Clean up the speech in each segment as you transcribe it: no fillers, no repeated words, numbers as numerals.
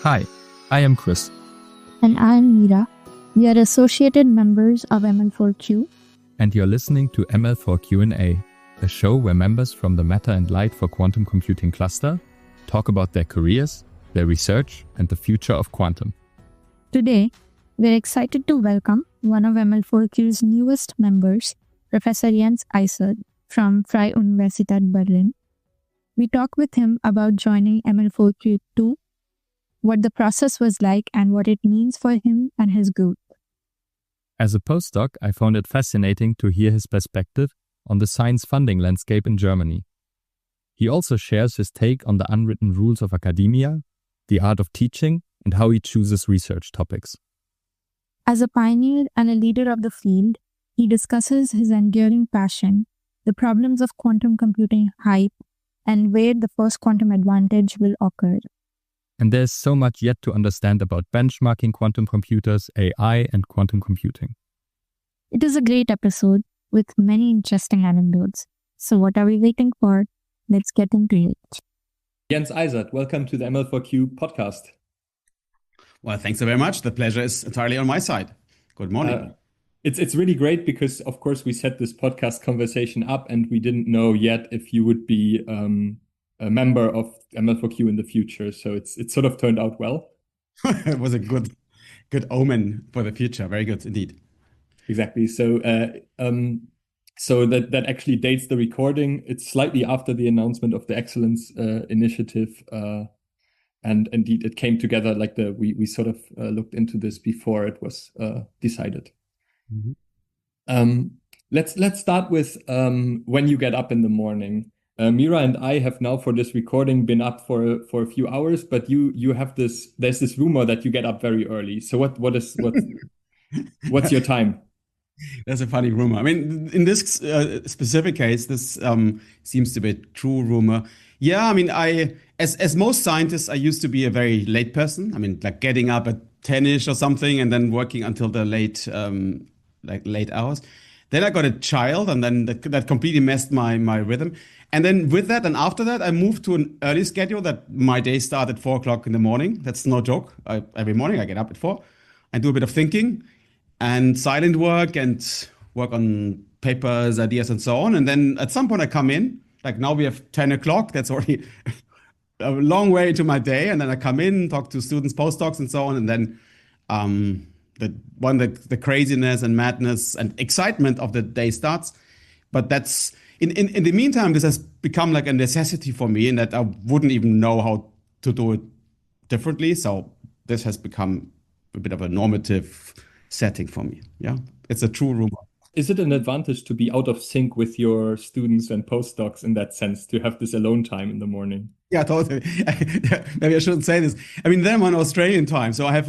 Hi, I am Chris. And I am Mira. We are associated members of ML4Q. And you're listening to ML4Q&A, a show where members from the Matter and Light for Quantum Computing cluster talk about their careers, their research, and the future of quantum. Today, we're excited to welcome one of ML4Q's newest members, Professor Jens Eisert from Freie Universität Berlin. We talk with him about joining ML4Q2, what the process was like and what it means for him and his group. As a postdoc, I found it fascinating to hear his perspective on the science funding landscape in Germany. He also shares his take on the unwritten rules of academia, the art of teaching, and how he chooses research topics. As a pioneer and a leader of the field, he discusses his enduring passion, the problems of quantum computing hype, and where the first quantum advantage will occur. And there's so much yet to understand about benchmarking quantum computers, AI, and quantum computing. It is a great episode with many interesting anecdotes. So what are we waiting for? Let's get into it. Jens Eisert, welcome to the ML4Q podcast. Well, thanks so very much. The pleasure is entirely on my side. Good morning. It's really great because, of course, we set this podcast conversation up and we didn't know yet if you would be a member of ML4Q in the future. So it sort of turned out well. It was a good omen for the future. Very good indeed. Exactly. So that actually dates the recording. It's slightly after the announcement of the Excellence Initiative. And indeed, it came together like we sort of looked into this before it was decided. Mm-hmm. Let's start with when you get up in the morning. Mira and I have now for this recording been up for a few hours, but you have there's this rumor that you get up very early. So what's your time? That's a funny rumor. I mean, in this specific case, this seems to be a true rumor. Yeah, I mean, as most scientists, I used to be a very late person. I mean, like getting up at 10-ish or something and then working until the late hours. Then I got a child and then that completely messed my rhythm. And then with that and after that, I moved to an early schedule that my day started at 4 o'clock in the morning. That's no joke. Every morning I get up at 4. I do a bit of thinking and silent work and work on papers, ideas, and so on. And then at some point I come in, like now we have 10 o'clock. That's already a long way into my day. And then I come in, talk to students, postdocs, and so on. And then the craziness and madness and excitement of the day starts. But that's in the meantime, this has become like a necessity for me in that I wouldn't even know how to do it differently. So this has become a bit of a normative setting for me. Yeah, it's a true rumor. Is it an advantage to be out of sync with your students and postdocs in that sense, to have this alone time in the morning? Yeah, totally. Maybe I shouldn't say this. I mean, then I'm on Australian time. So I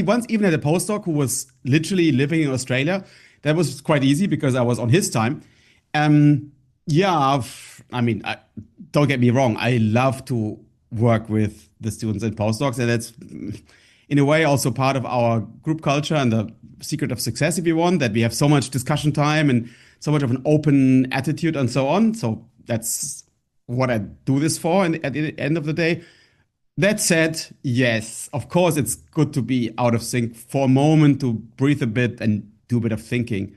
once even had a postdoc who was literally living in Australia. That was quite easy because I was on his time. Don't get me wrong. I love to work with the students and postdocs. And that's in a way also part of our group culture and the secret of success, if you want, that we have so much discussion time and so much of an open attitude and so on. So that's what I do this for. And at the end of the day, that said, yes, of course, it's good to be out of sync for a moment, to breathe a bit and do a bit of thinking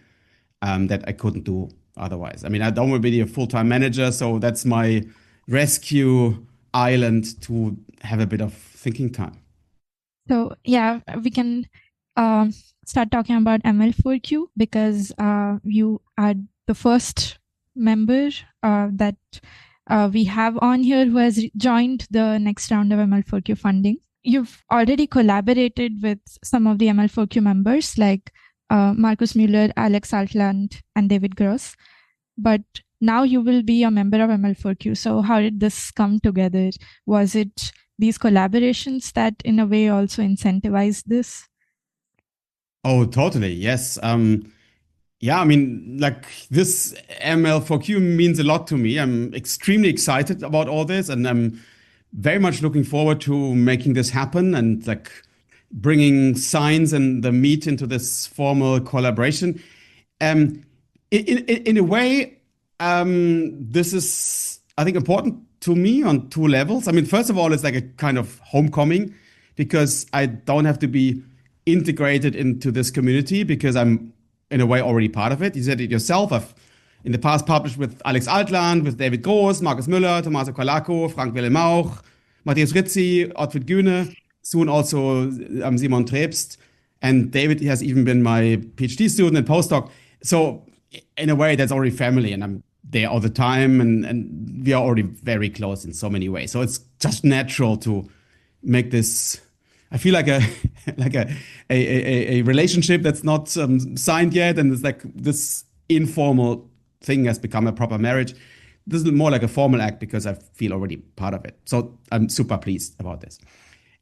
that I couldn't do otherwise. I mean, I don't want to be a full-time manager, so that's my rescue island to have a bit of thinking time. So yeah, we can start talking about ML4Q because you are the first member that we have on here who has joined the next round of ML4Q funding. You've already collaborated with some of the ML4Q members like Markus Müller, Alex Altland, and David Gross. But now you will be a member of ML4Q. So how did this come together? Was it these collaborations that in a way also incentivized this? Oh, totally. Yes. Yeah, I mean, like this ML4Q means a lot to me. I'm extremely excited about all this, and I'm very much looking forward to making this happen and like bringing science and the meat into this formal collaboration. In a way, this is, I think, important to me on two levels. I mean, first of all, it's like a kind of homecoming. because I don't have to be integrated into this community because I'm in a way already part of it. You said it yourself. I've in the past published with Alex Altland, with David Groß, Markus Müller, Tommaso Qualacco, Frank Wilhelm Mauch, Matthias Rizzi, Otfried Güne, soon also Simon Trebst. And David has even been my PhD student and postdoc. So in a way, that's already family, and I'm there all the time, and we are already very close in so many ways. So it's just natural to make this. I feel like a like a relationship that's not signed yet, and it's like this informal thing has become a proper marriage. This is more like a formal act because I feel already part of it. So I'm super pleased about this.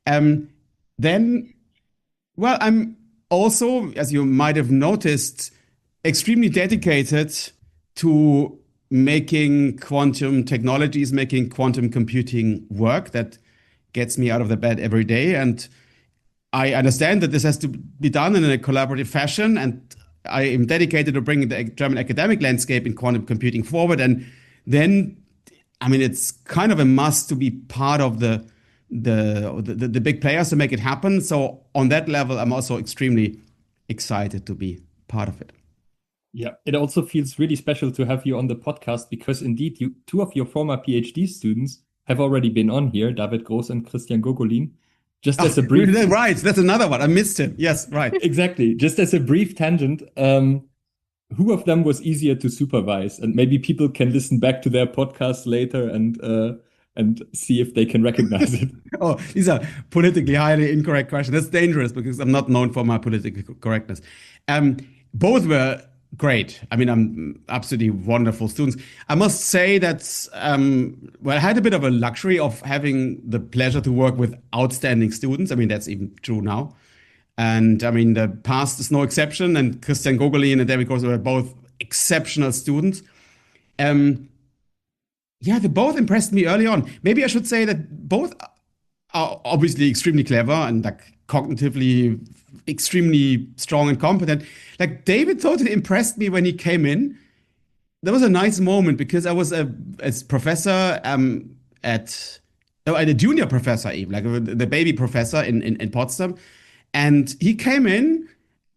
Then, well, I'm also, as you might have noticed, extremely dedicated to making quantum technologies, making quantum computing work. That gets me out of the bed every day. And I understand that this has to be done in a collaborative fashion. And I am dedicated to bringing the German academic landscape in quantum computing forward. And then, I mean, it's kind of a must to be part of the big players to make it happen. So on that level, I'm also extremely excited to be part of it. Yeah, it also feels really special to have you on the podcast because indeed, two of your former PhD students have already been on here, David Groß and Christian Gogolin. Just as a brief... Right, that's another one. I missed him. Yes, right. Exactly. Just as a brief tangent, who of them was easier to supervise? And maybe people can listen back to their podcast later and see if they can recognize it. Oh, these are politically highly incorrect questions. That's dangerous because I'm not known for my political correctness. Both were great. I mean, I'm absolutely wonderful students. I must say that, well, I had a bit of a luxury of having the pleasure to work with outstanding students. I mean, that's even true now. And I mean, the past is no exception. And Christian Gogolin and David Groß were both exceptional students. Yeah, they both impressed me early on. Maybe I should say that both are obviously extremely clever and like cognitively extremely strong and competent. Like David totally impressed me when he came in. There was a nice moment because I was a professor at a junior professor even, like the baby professor in Potsdam. And he came in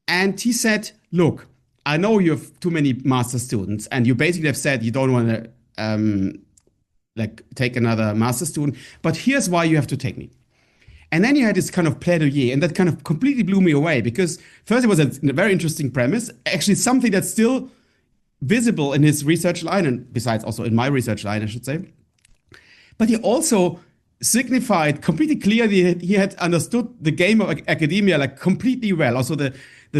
and he said, look, I know you have too many master students and you basically have said you don't want to like take another master student, but here's why you have to take me. And then he had this kind of plaidoyer, and that kind of completely blew me away because first it was a very interesting premise, actually something that's still visible in his research line, and besides also in my research line, I should say. But he also signified completely clearly he had understood the game of academia like completely well, also the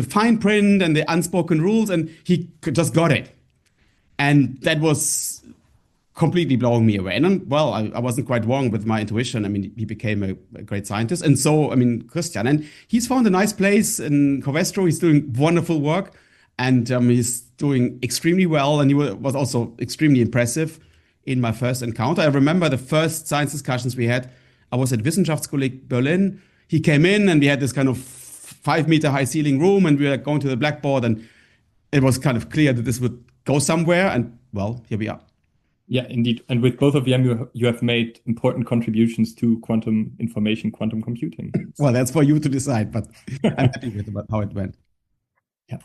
fine print and the unspoken rules, and he just got it. And that was completely blowing me away. And well, I wasn't quite wrong with my intuition. I mean, he became a great scientist. And so, I mean, Christian, and he's found a nice place in Covestro. He's doing wonderful work and he's doing extremely well. And he was also extremely impressive in my first encounter. I remember the first science discussions we had. I was at Wissenschaftskolleg Berlin. He came in and we had this kind of 5-meter high ceiling room and we were going to the blackboard and it was kind of clear that this would go somewhere. And well, here we are. Yeah, indeed. And with both of them, you have made important contributions to quantum information, quantum computing. Well, that's for you to decide, but I'm happy with about how it went. Yeah.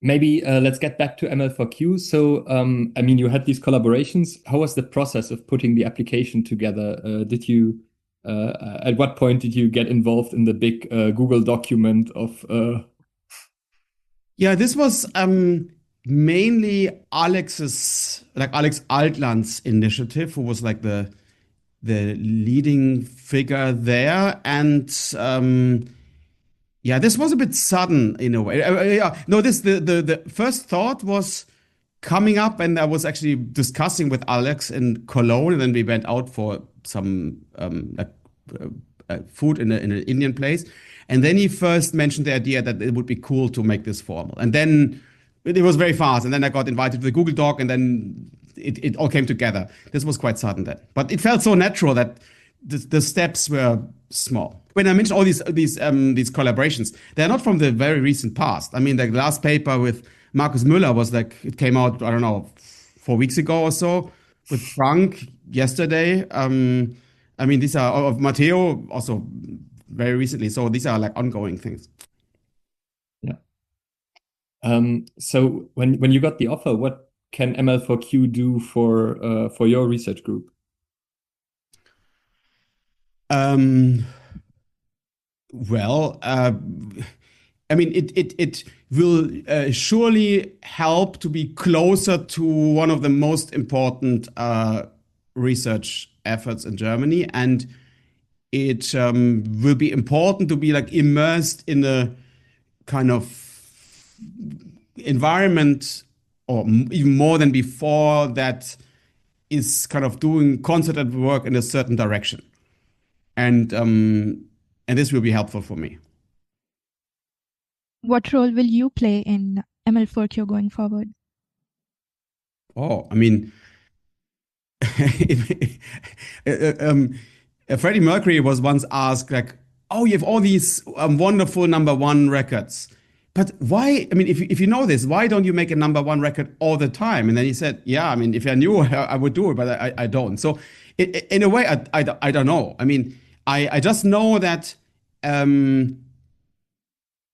Maybe let's get back to ML4Q. So, I mean, you had these collaborations. How was the process of putting the application together? Did you, at what point did you get involved in the big Google document of... Yeah, this was... mainly Alex Altland's initiative, who was like the leading figure there. And yeah, this was a bit sudden in a way. No, the first thought was coming up, and I was actually discussing with Alex in Cologne, and then we went out for some food in an Indian place. And then he first mentioned the idea that it would be cool to make this formal. And then it was very fast, and then I got invited to the Google Doc, and then it all came together. This was quite sudden then, but it felt so natural that the steps were small. When I mentioned all these collaborations, they're not from the very recent past. I mean, the last paper with Markus Müller was like it came out, I don't know, 4 weeks ago or so. With Frank yesterday, I mean, these are of Matteo also very recently. So these are like ongoing things. Yeah. So when you got the offer, what can ML4Q do for your research group? Well, I mean, it will surely help to be closer to one of the most important research efforts in Germany, and it will be important to be like immersed in a kind of environment, or even more than before, that is kind of doing concerted work in a certain direction, and this will be helpful for me. What role will you play in ML4Q going forward? Oh, I mean, Freddie Mercury was once asked, like, "Oh, you have all these wonderful number one records, but why? I mean, if you know this, why don't you make a number one record all the time?" And then he said, "Yeah, I mean, if I knew, I would do it, but I don't." So, in a way, I don't know. I mean, I just know that.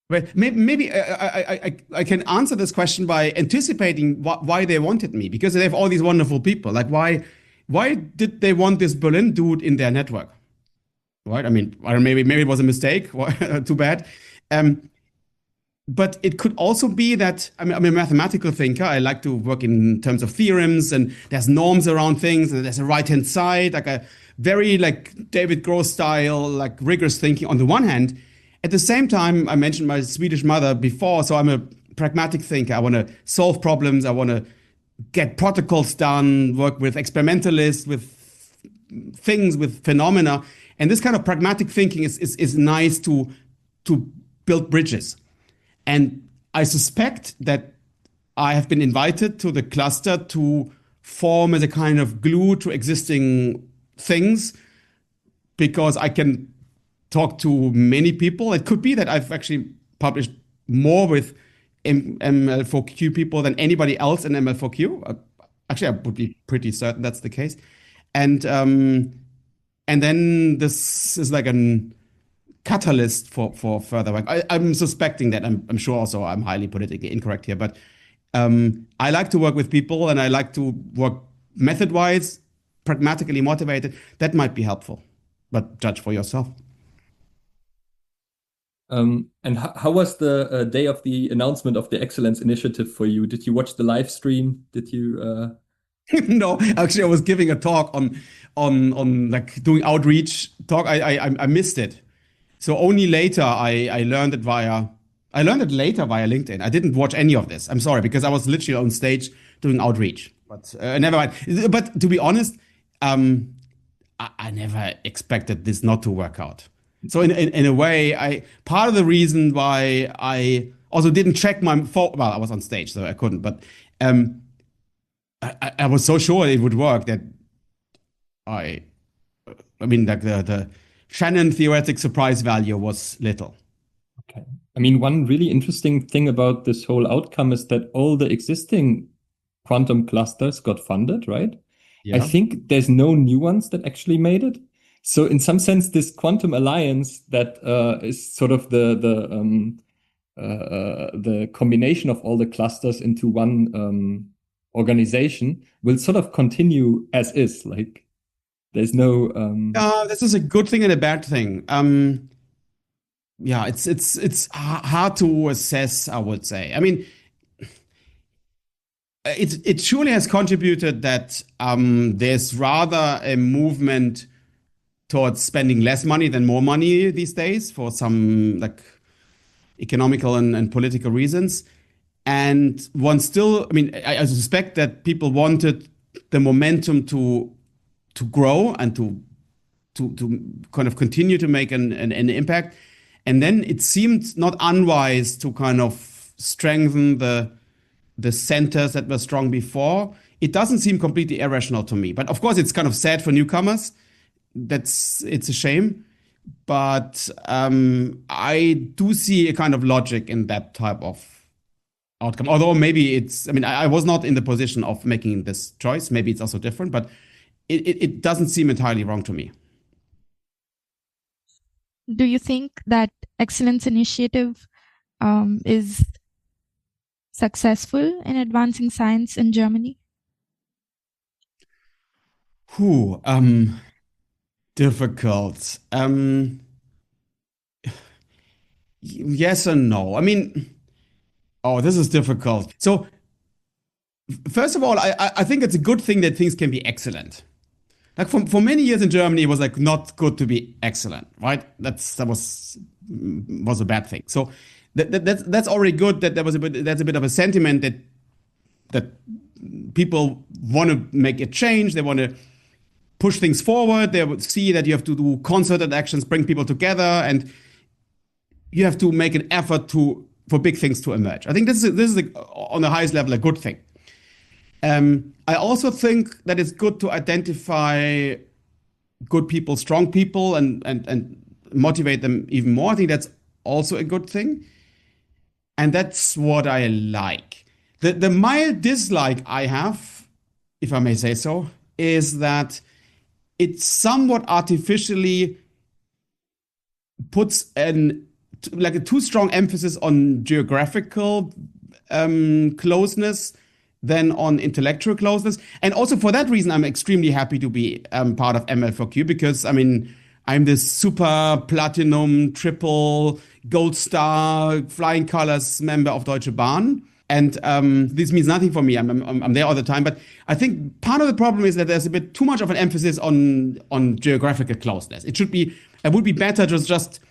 Well, maybe I can answer this question by anticipating why they wanted me, because they have all these wonderful people. Like, why did they want this Berlin dude in their network? Right? I mean, or maybe it was a mistake. Too bad. Um, but it could also be that I'm a mathematical thinker. I like to work in terms of theorems, and there's norms around things, and there's a right-hand side, like a very like David Gross style, like rigorous thinking on the one hand. At the same time, I mentioned my Swedish mother before, so I'm a pragmatic thinker. I want to solve problems. I want to get protocols done, work with experimentalists, with things, with phenomena. And this kind of pragmatic thinking is nice to build bridges. And I suspect that I have been invited to the cluster to form as a kind of glue to existing things, because I can talk to many people. It could be that I've actually published more with ML4Q people than anybody else in ML4Q. Actually, I would be pretty certain that's the case. And then this is like a catalyst for further work. I'm suspecting that. I'm sure also I'm highly politically incorrect here, but I like to work with people, and I like to work method-wise, pragmatically motivated. That might be helpful, but judge for yourself. And how was the day of the announcement of the Excellence Initiative for you? Did you watch the live stream? Did you? No, actually, I was giving a talk on like doing outreach talk. I missed it, so only later I learned it via. I learned it later via LinkedIn. I didn't watch any of this. I'm sorry, because I was literally on stage doing outreach. But never mind. But to be honest, I never expected this not to work out. So in a way, part of the reason why I also didn't check my phone. Well, I was on stage, so I couldn't. But I was so sure it would work that I mean, like the Shannon theoretic surprise value was little. Okay. I mean, one really interesting thing about this whole outcome is that all the existing quantum clusters got funded, right? Yeah. I think there's no new ones that actually made it. So in some sense, this quantum alliance that is sort of the combination of all the clusters into one organization will sort of continue as is. Like there's no. This is a good thing and a bad thing. Yeah, it's hard to assess, I would say. I mean, it surely has contributed that there's rather a movement towards spending less money than more money these days for some like economical and political reasons. And one still, I mean, I suspect that people wanted the momentum to grow and to kind of continue to make an impact. And then it seemed not unwise to kind of strengthen the centers that were strong before. It doesn't seem completely irrational to me. But of course, it's kind of sad for newcomers. It's a shame. But I do see a kind of logic in that type of outcome. Although maybe it's, I mean, I was not in the position of making this choice. Maybe it's also different, but it doesn't seem entirely wrong to me. do you think that Excellence Initiative is successful in advancing science in Germany? Difficult. Yes and no. I mean, this is difficult. So, first of all, I think it's a good thing that things can be excellent. Like for many years in Germany, it was like not good to be excellent, right? That was a bad thing. So that's already good. That that's a bit of a sentiment that people want to make a change. They want to push things forward. They would see that you have to do concerted actions, bring people together, and you have to make an effort for big things to emerge. I think this is on the highest level a good thing. I also think that it's good to identify good people, strong people, and motivate them even more. I think that's also a good thing. And that's what I like. The mild dislike I have, if I may say so, is that it somewhat artificially puts a too strong emphasis on geographical closeness than on intellectual closeness. And also for that reason, I'm extremely happy to be part of ML4Q because, I mean, I'm this super platinum, triple, gold star, flying colors member of Deutsche Bahn. And this means nothing for me. I'm there all the time. But I think part of the problem is that there's a bit too much of an emphasis on geographical closeness. It would be better to just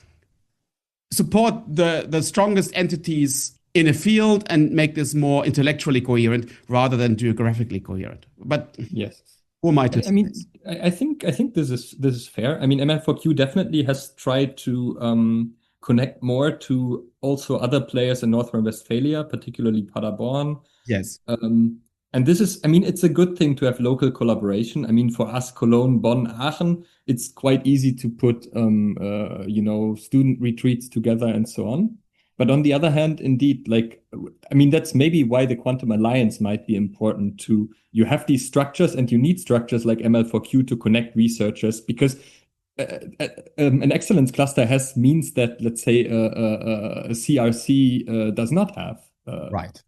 support the strongest entities in a field and make this more intellectually coherent rather than geographically coherent. But yes, who am I to say? I mean, I think this is fair. I mean, ML4Q definitely has tried to connect more to also other players in North Rhine-Westphalia, particularly Paderborn. Yes. And this is, I mean, it's a good thing to have local collaboration. I mean, for us, Cologne, Bonn, Aachen, it's quite easy to put, student retreats together and so on. But on the other hand, indeed, I mean, that's maybe why the Quantum Alliance might be important too. You have these structures and you need structures like ML4Q to connect researchers because an excellence cluster means that, let's say, a CRC does not have. Right.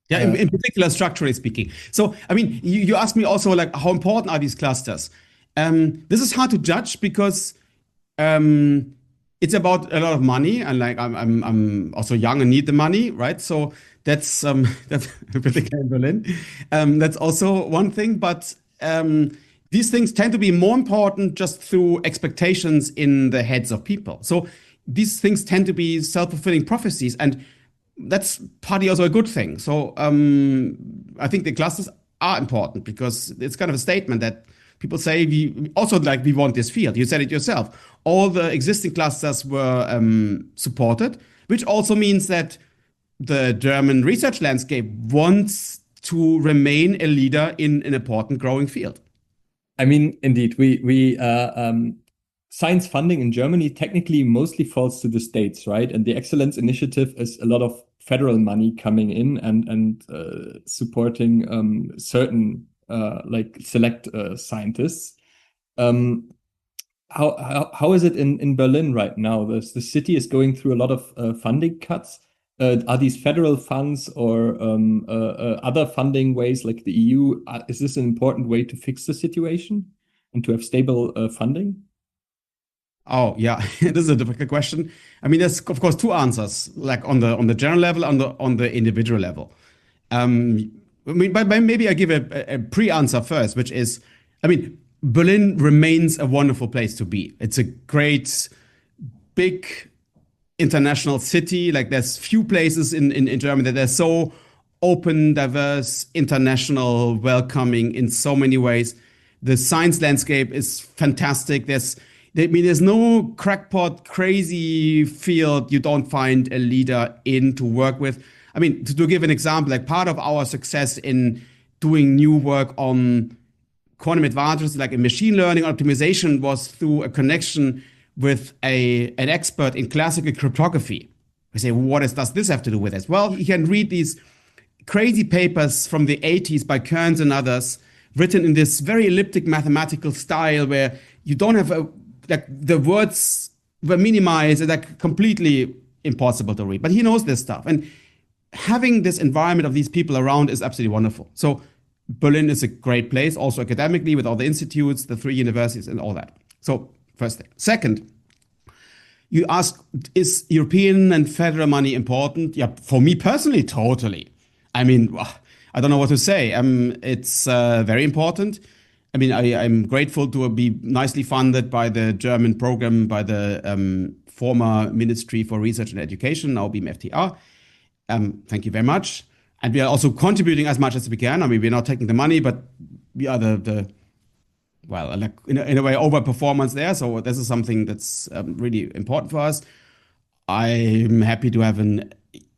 Yeah, in particular, structurally speaking. So, I mean, you asked me also, like, how important are these clusters? This is hard to judge because it's about a lot of money, and like I'm also young and need the money, right? So that's particularly in Berlin. That's also one thing, but these things tend to be more important just through expectations in the heads of people. So these things tend to be self-fulfilling prophecies, and that's partly also a good thing. So I think the clusters are important because it's kind of a statement that people say we want this field. You said it yourself. All the existing clusters were supported, which also means that the German research landscape wants to remain a leader in an important growing field. I mean, indeed, we science funding in Germany technically mostly falls to the states, right? And the Excellence Initiative is a lot of federal money coming in and supporting certain select scientists. How is it in Berlin right now? The city is going through a lot of funding cuts. Are these federal funds or other funding ways like the EU? Is this an important way to fix the situation and to have stable funding? Oh yeah, this is a difficult question. I mean, there's of course two answers, like on the general level, on the individual level. I mean, but maybe I give a pre-answer first, which is, I mean, Berlin remains a wonderful place to be. It's a great, big international city. Like there's few places in Germany that are so open, diverse, international, welcoming in so many ways. The science landscape is fantastic. There's no crackpot, crazy field you don't find a leader in to work with. I mean, to give an example, like part of our success in doing new work on quantum advantages, like in machine learning optimization, was through a connection with an expert in classical cryptography. We say, does this have to do with this? Well, you can read these crazy papers from the 80s by Kearns and others, written in this very elliptic mathematical style where you don't have the words were minimized, like completely impossible to read. But he knows this stuff. And having this environment of these people around is absolutely wonderful. So Berlin is a great place, also academically, with all the institutes, the 3 universities, and all that. So first thing. Second, you ask, is European and federal money important? Yeah, for me personally, totally. I mean, I don't know what to say. It's very important. I mean, I'm grateful to be nicely funded by the German program, by the former Ministry for Research and Education, now BMFTR. Thank you very much. And we are also contributing as much as we can. I mean, we're not taking the money, but we are well, like in a way, overperformance there. So this is something that's really important for us. I'm happy to have an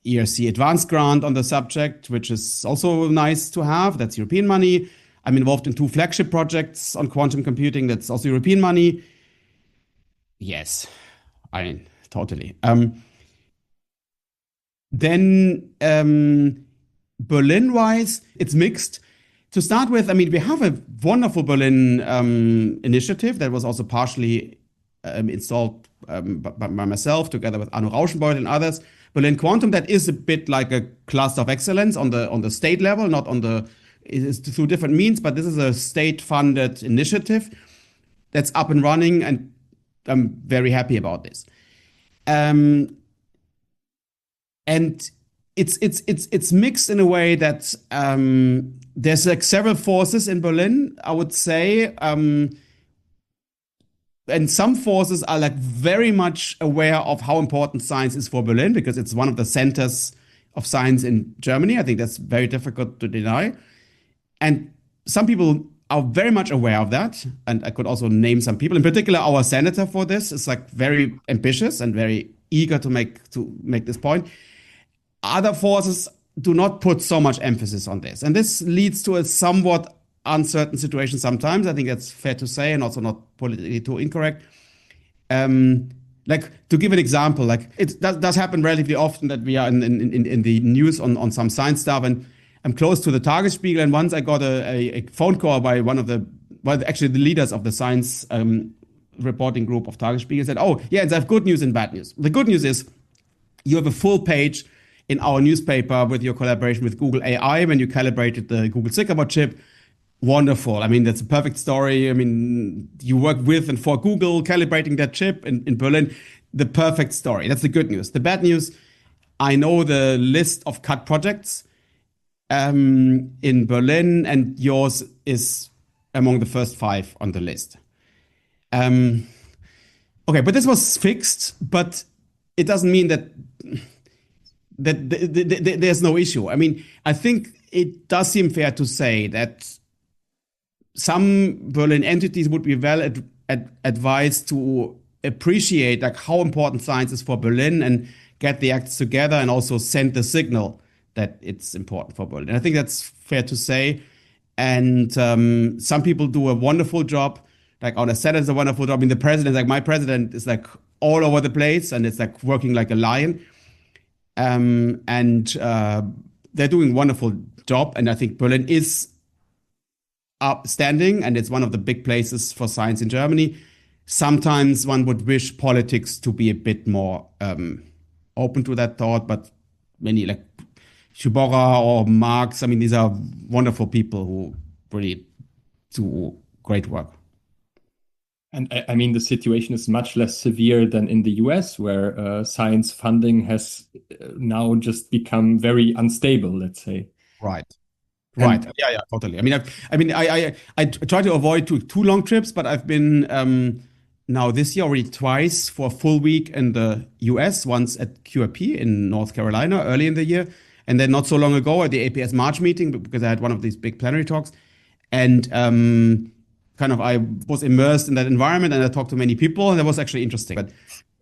ERC advanced grant on the subject, which is also nice to have. That's European money. I'm involved in 2 flagship projects on quantum computing. That's also European money. Yes, I mean, totally. Then Berlin-wise, it's mixed. To start with, I mean, we have a wonderful Berlin initiative that was also partially installed by myself together with Arno Rauschenbeutel and others. Berlin Quantum, that is a bit like a cluster of excellence on the state level, not on the, it's through different means, but this is a state-funded initiative that's up and running, and I'm very happy about this. And it's mixed in a way that there's like several forces in Berlin, I would say, and some forces are like very much aware of how important science is for Berlin, because it's one of the centers of science in Germany. I think that's very difficult to deny. And some people are very much aware of that. And I could also name some people. In particular, our senator for this is like very ambitious and very eager to make this point. Other forces do not put so much emphasis on this. And this leads to a somewhat uncertain situation sometimes. I think that's fair to say, and also not politically too incorrect. Like, to give an example, like it does happen relatively often that we are in the news on some science stuff, and I'm close to the Tagesspiegel, and once I got a phone call by one of the leaders of the science reporting group of Tagesspiegel, said, oh, yeah, and I have good news and bad news. The good news is you have a full page in our newspaper with your collaboration with Google AI when you calibrated the Google Sycamore chip. Wonderful. I mean, that's a perfect story. I mean, you work with and for Google calibrating that chip in Berlin. The perfect story. That's the good news. The bad news, I know the list of cut projects in Berlin, and yours is among the first 5 on the list. Okay, but this was fixed, but it doesn't mean that there's no issue. I mean, I think it does seem fair to say that some Berlin entities would be well advised to appreciate like how important science is for Berlin and get the acts together and also send the signal that it's important for Berlin. And I think that's fair to say. And some people do a wonderful job. Like our Senate does a wonderful job. I mean, the president, like my president, is like all over the place and it's like working like a lion. And they're doing a wonderful job. And I think Berlin is upstanding, and it's one of the big places for science in Germany. Sometimes one would wish politics to be a bit more open to that thought, but many like Schubora or Marx, I mean, these are wonderful people who really do great work. And I mean, the situation is much less severe than in the US, where science funding has now just become very unstable, let's say. Right. Right. Yeah, totally. I mean, I try to avoid too long trips, but I've been now this year already twice for a full week in the US, once at QRP in North Carolina early in the year, and then not so long ago at the APS March meeting, because I had one of these big plenary talks. And kind of I was immersed in that environment, and I talked to many people, and it was actually interesting. But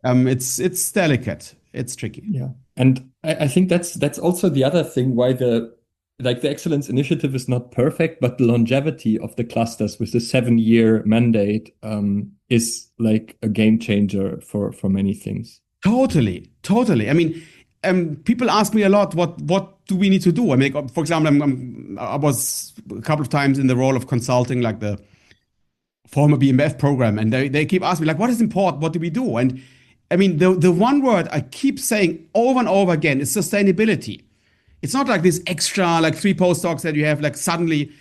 it's delicate. It's tricky. Yeah. And I think that's also the other thing why the Excellence Initiative is not perfect, but the longevity of the clusters with the 7-year mandate is like a game changer for many things. Totally. I mean, people ask me a lot, what do we need to do? I mean, for example, I was a couple of times in the role of consulting, like the former BMF program, and they keep asking me, like, what is important? What do we do? And I mean, the one word I keep saying over and over again is sustainability. It's not like this extra, like 3 postdocs that you have, like suddenly.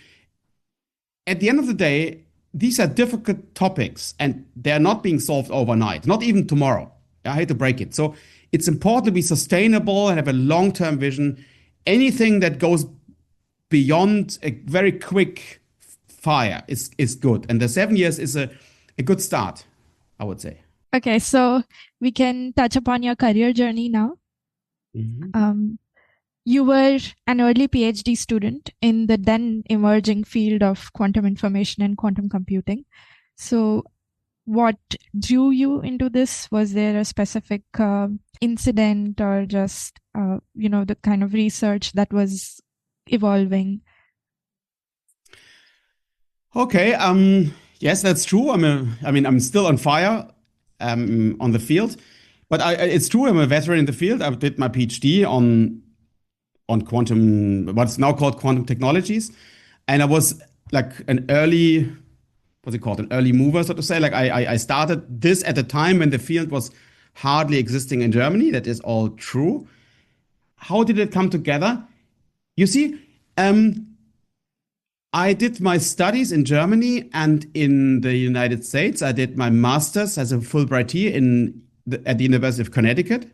At the end of the day, these are difficult topics and they're not being solved overnight, not even tomorrow. I hate to break it. So it's important to be sustainable and have a long term vision. Anything that goes beyond a very quick fire is good. And the 7 years is a good start, I would say. Okay, so we can touch upon your career journey now. You were an early PhD student in the then emerging field of quantum information and quantum computing. So what drew you into this? Was there a specific incident or just, the kind of research that was evolving? Okay. Yes, that's true. I'm still on fire on the field, but it's true. I'm a veteran in the field. I did my PhD on quantum, what's now called quantum technologies, and I was like an early, what's it called, an early mover, so to say. Like I started this at a time when the field was hardly existing in Germany. That is all true. How did it come together? You see, I did my studies in Germany and in the United States. I did my master's as a Fulbright at the University of Connecticut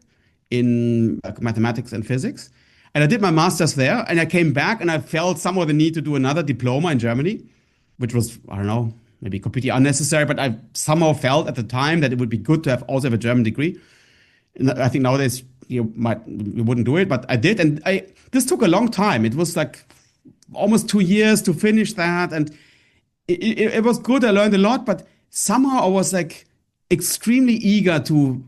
in mathematics and physics. And I did my master's there, and I came back and I felt somehow the need to do another diploma in Germany, which was, I don't know, maybe completely unnecessary, but I somehow felt at the time that it would be good to have a German degree. And I think nowadays you wouldn't do it, but I did. And this took a long time. It was like almost 2 years to finish that. And it was good. I learned a lot, but somehow I was like extremely eager to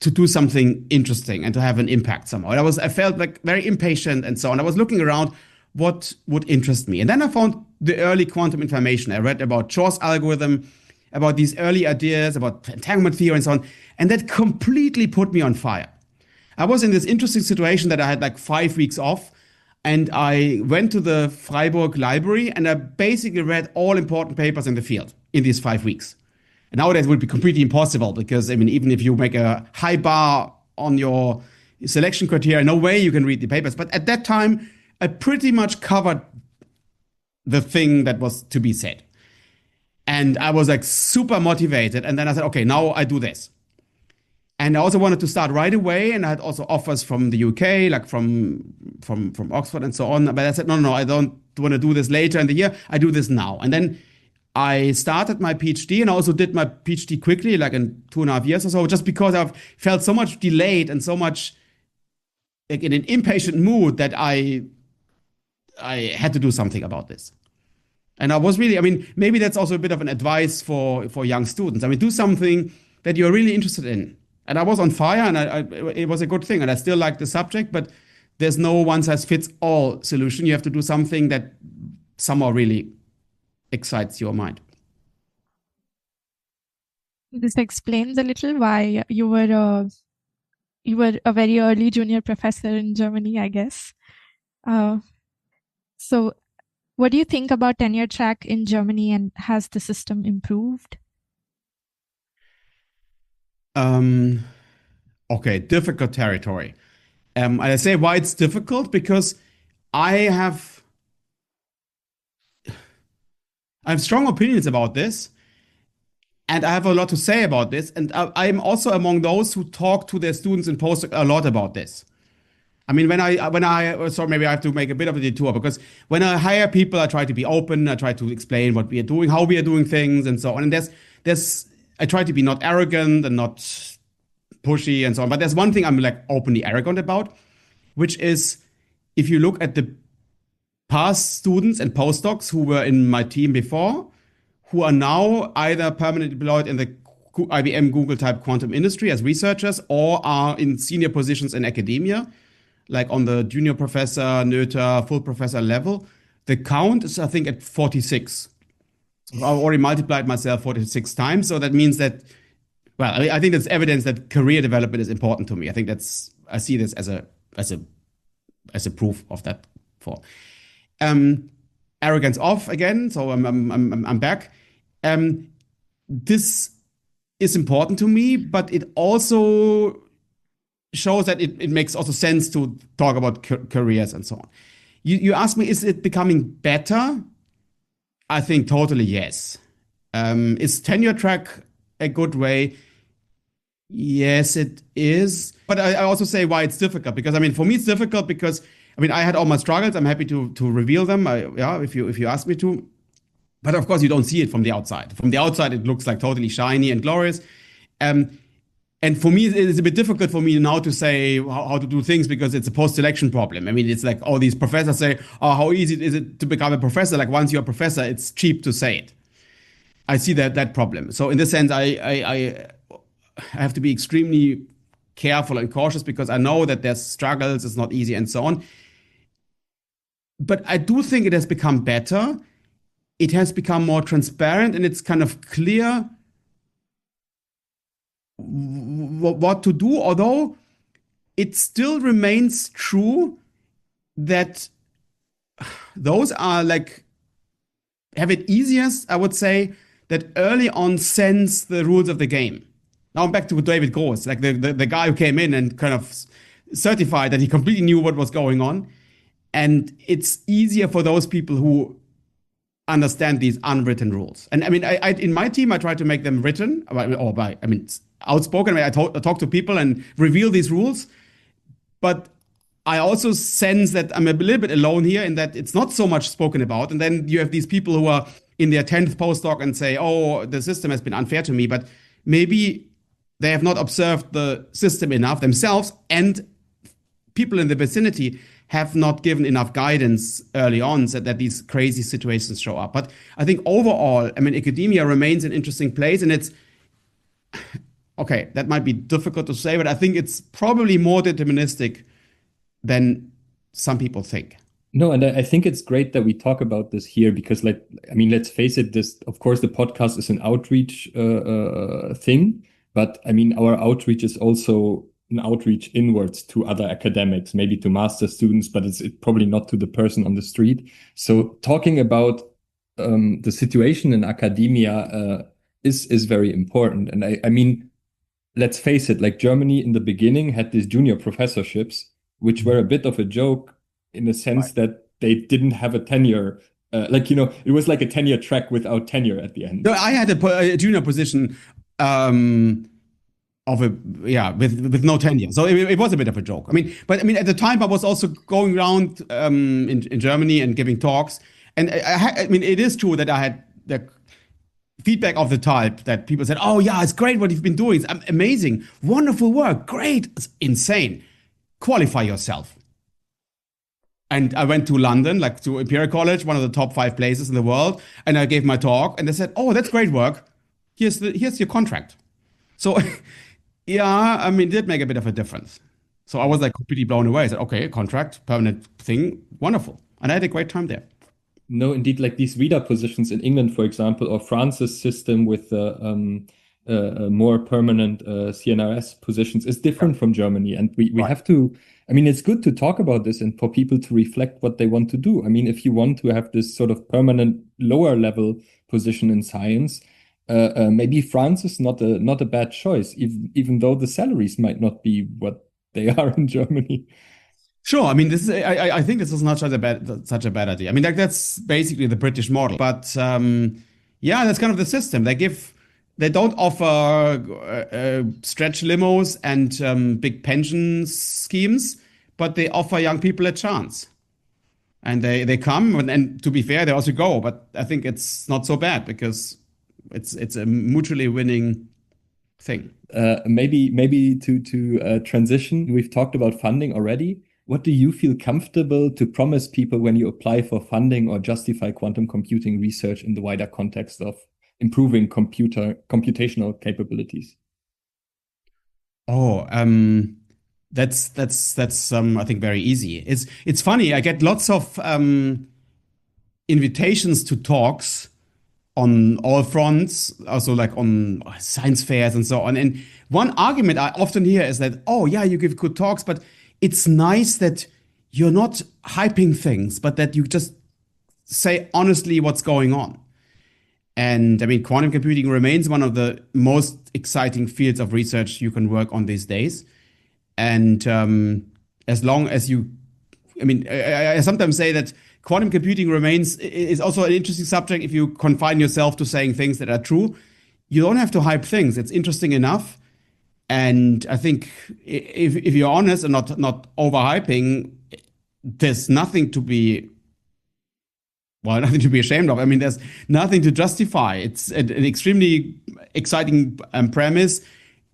do something interesting and to have an impact somehow. I felt like very impatient and so on. I was looking around what would interest me. And then I found the early quantum information. I read about Shor's algorithm, about these early ideas, about entanglement theory and so on. And that completely put me on fire. I was in this interesting situation that I had like 5 weeks off, and I went to the Freiburg library and I basically read all important papers in the field in these 5 weeks. And nowadays it would be completely impossible because, I mean, even if you make a high bar on your selection criteria, no way you can read the papers. But at that time, I pretty much covered the thing that was to be said. And I was like super motivated. And then I said, okay, now I do this. And I also wanted to start right away. And I had also offers from the UK, like from Oxford and so on. But I said, no, I don't want to do this later in the year. I do this now. And then I started my PhD, and I also did my PhD quickly, like in 2.5 years or so, just because I've felt so much delayed and so much like in an impatient mood that I had to do something about this. And I was really, I mean, maybe that's also a bit of an advice for young students. I mean, do something that you're really interested in. And I was on fire, and it was a good thing. And I still like the subject, but there's no one-size-fits-all solution. You have to do something that somehow really excites your mind. This explains a little why you were a very early junior professor in Germany, I guess. So what do you think about tenure track in Germany, and has the system improved? Okay, difficult territory. And I say why it's difficult because I have strong opinions about this, and I have a lot to say about this. And I'm also among those who talk to their students in postdoc a lot about this. I mean, so maybe I have to make a bit of a detour, because when I hire people, I try to be open. I try to explain what we are doing, how we are doing things, and so on. And I try to be not arrogant and not pushy and so on. But there's one thing I'm like openly arrogant about, which is if you look at the past students and postdocs who were in my team before, who are now either permanently employed in the IBM Google type quantum industry as researchers, or are in senior positions in academia, like on the junior professor, Noether, full professor level, the count is, I think, at 46. I've already multiplied myself 46 times. So that means that, well, I think that's evidence that career development is important to me. I see this as a proof of that. Arrogance off again. So I'm back. This is important to me, but it also shows that it makes also sense to talk about careers and so on. You ask me, is it becoming better? I think totally yes. Is tenure track a good way? Yes, it is. But I also say why it's difficult. Because I mean, for me, it's difficult because I mean, I had all my struggles. I'm happy to reveal them. Yeah, if you ask me to. But of course, you don't see it from the outside. From the outside, it looks like totally shiny and glorious. Um, and for me, it's a bit difficult for me now to say how to do things because it's a post-selection problem. I mean, it's like all these professors say, "Oh, how easy is it to become a professor?" Like once you're a professor, it's cheap to say it. I see that problem. So in this sense, I have to be extremely careful and cautious because I know that there's struggles, it's not easy, and so on. But I do think it has become better. It has become more transparent, and it's kind of clear what to do. Although it still remains true that those are like have it easiest, I would say, that early on sense the rules of the game. Now I'm back to David Gross, like the guy who came in and kind of certified that he completely knew what was going on. And it's easier for those people who understand these unwritten rules. And I mean, I in my team, I try to make them written, or by, I mean, outspoken. I talk to people and reveal these rules. But I also sense that I'm a little bit alone here in that it's not so much spoken about. And then you have these people who are in their 10th postdoc and say, oh, the system has been unfair to me. But maybe they have not observed the system enough themselves, and people in the vicinity have not given enough guidance early on so that these crazy situations show up. But I think overall, I mean, academia remains an interesting place, and it's okay, that might be difficult to say, but I think it's probably more deterministic than some people think. No, and I think it's great that we talk about this here because, like, I mean, let's face it, this, of course, the podcast is an outreach thing, but I mean, our outreach is also an outreach inwards to other academics, maybe to master students, but it's probably not to the person on the street. So talking about the situation in academia is very important. And I mean, let's face it, like Germany in the beginning had these junior professorships, which were a bit of a joke in the sense that they didn't have a tenure. Like, you know, it was like a tenure track without tenure at the end. No, I had a junior position with no tenure. So it was a bit of a joke. I mean, but I mean, at the time I was also going around in Germany and giving talks. And I mean, it is true that I had the feedback of the type that people said, oh yeah, it's great what you've been doing. It's amazing. Wonderful work. Great. It's insane. Qualify yourself. And I went to London, like to Imperial College, one of the top 5 places in the world. And I gave my talk and they said, oh, that's great work. Here's your contract. So yeah, I mean, it did make a bit of a difference. So I was like completely blown away. I said, okay, contract, permanent thing, wonderful. And I had a great time there. No, indeed, like these reader positions in England, for example, or France's system with more permanent CNRS positions is different from Germany. And we have to, I mean, it's good to talk about this and for people to reflect what they want to do. I mean, if you want to have this sort of permanent lower level position in science, maybe France is not a bad choice, even though the salaries might not be what they are in Germany. Sure. I mean, I think this is not such a bad idea. I mean, like that's basically the British model. But yeah, that's kind of the system. They don't offer stretch limos and big pension schemes, but they offer young people a chance. And they come, and to be fair, they also go. But I think it's not so bad because it's a mutually winning thing. Maybe to transition, we've talked about funding already. What do you feel comfortable to promise people when you apply for funding or justify quantum computing research in the wider context of improving computational capabilities? Oh, that's I think very easy. It's funny. I get lots of invitations to talks on all fronts, also like on science fairs and so on. And one argument I often hear is that, oh yeah, you give good talks, but it's nice that you're not hyping things, but that you just say honestly what's going on. And I mean, quantum computing remains one of the most exciting fields of research you can work on these days. And as long as you, I mean, I sometimes say that quantum computing is also an interesting subject if you confine yourself to saying things that are true. You don't have to hype things. It's interesting enough. And I think if you're honest and not overhyping, there's nothing to be nothing to be ashamed of. I mean, there's nothing to justify. It's an extremely exciting premise.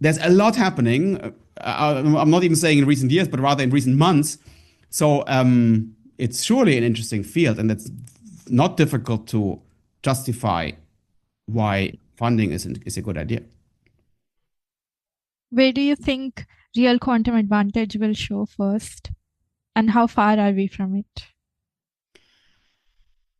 There's a lot happening. I'm not even saying in recent years, but rather in recent months. So it's surely an interesting field, and it's not difficult to justify why funding is a good idea. Where do you think real quantum advantage will show first? And how far are we from it?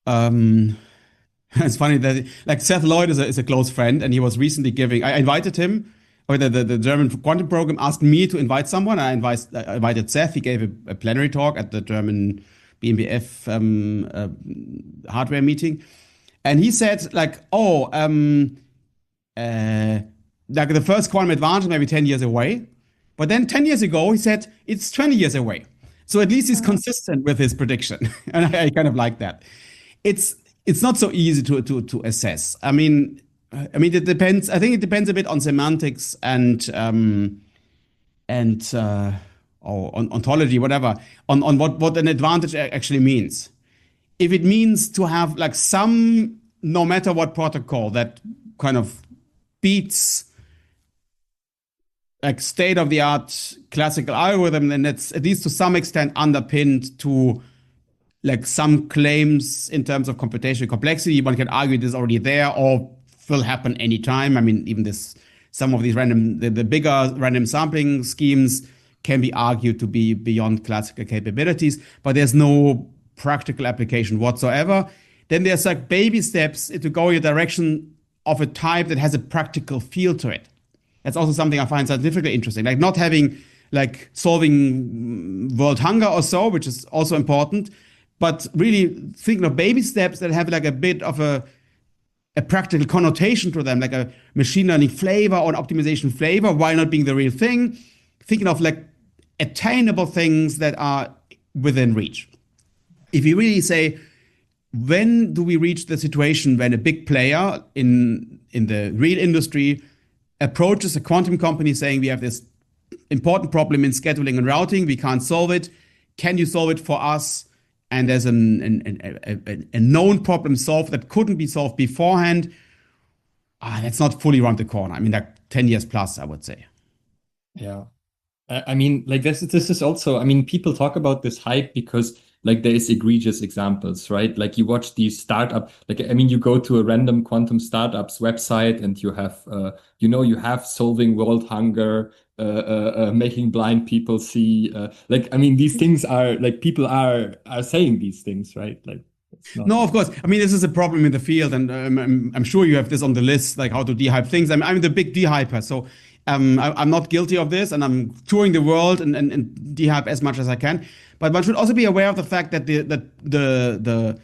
It's funny that like Seth Lloyd is a close friend, and he was recently I invited him, or the German quantum program asked me to invite someone. I invited Seth. He gave a plenary talk at the German BMBF hardware meeting, and he said like, like the first quantum advantage maybe 10 years away, but then 10 years ago he said it's 20 years away. So at least he's consistent with his prediction, and I kind of like that. It's not so easy to assess. I mean, it depends. I think it depends a bit on semantics and on ontology, whatever, on what an advantage actually means. If it means to have like some, no matter what protocol, that kind of beats like state-of-the-art classical algorithm, then that's at least to some extent underpinned to like some claims in terms of computational complexity. One can argue it is already there or will happen anytime. I mean, even some of these the bigger random sampling schemes can be argued to be beyond classical capabilities, but there's no practical application whatsoever. Then there's like baby steps to go in a direction of a type that has a practical feel to it. That's also something I find scientifically interesting, like not having like solving world hunger or so, which is also important, but really thinking of baby steps that have like a bit of a practical connotation to them, like a machine learning flavor or an optimization flavor, while not being the real thing. Thinking of like attainable things that are within reach. If you really say, when do we reach the situation when a big player in the real industry approaches a quantum company saying, we have this important problem in scheduling and routing, we can't solve it, can you solve it for us? And there's a known problem solved that couldn't be solved beforehand. That's not fully around the corner. I mean, like 10 years plus, I would say. Yeah. I mean, like this is also, I mean, people talk about this hype because like there is egregious examples, right? Like you watch these startup, like, I mean, you go to a random quantum startups website and you have, you have solving world hunger, making blind people see, like, I mean, these things are like, people are saying these things, right? Like, no, of course. I mean, this is a problem in the field, and I'm sure you have this on the list, like how to dehype things. I'm the big dehyper, so I'm not guilty of this, and I'm touring the world and dehype as much as I can. But one should also be aware of the fact that the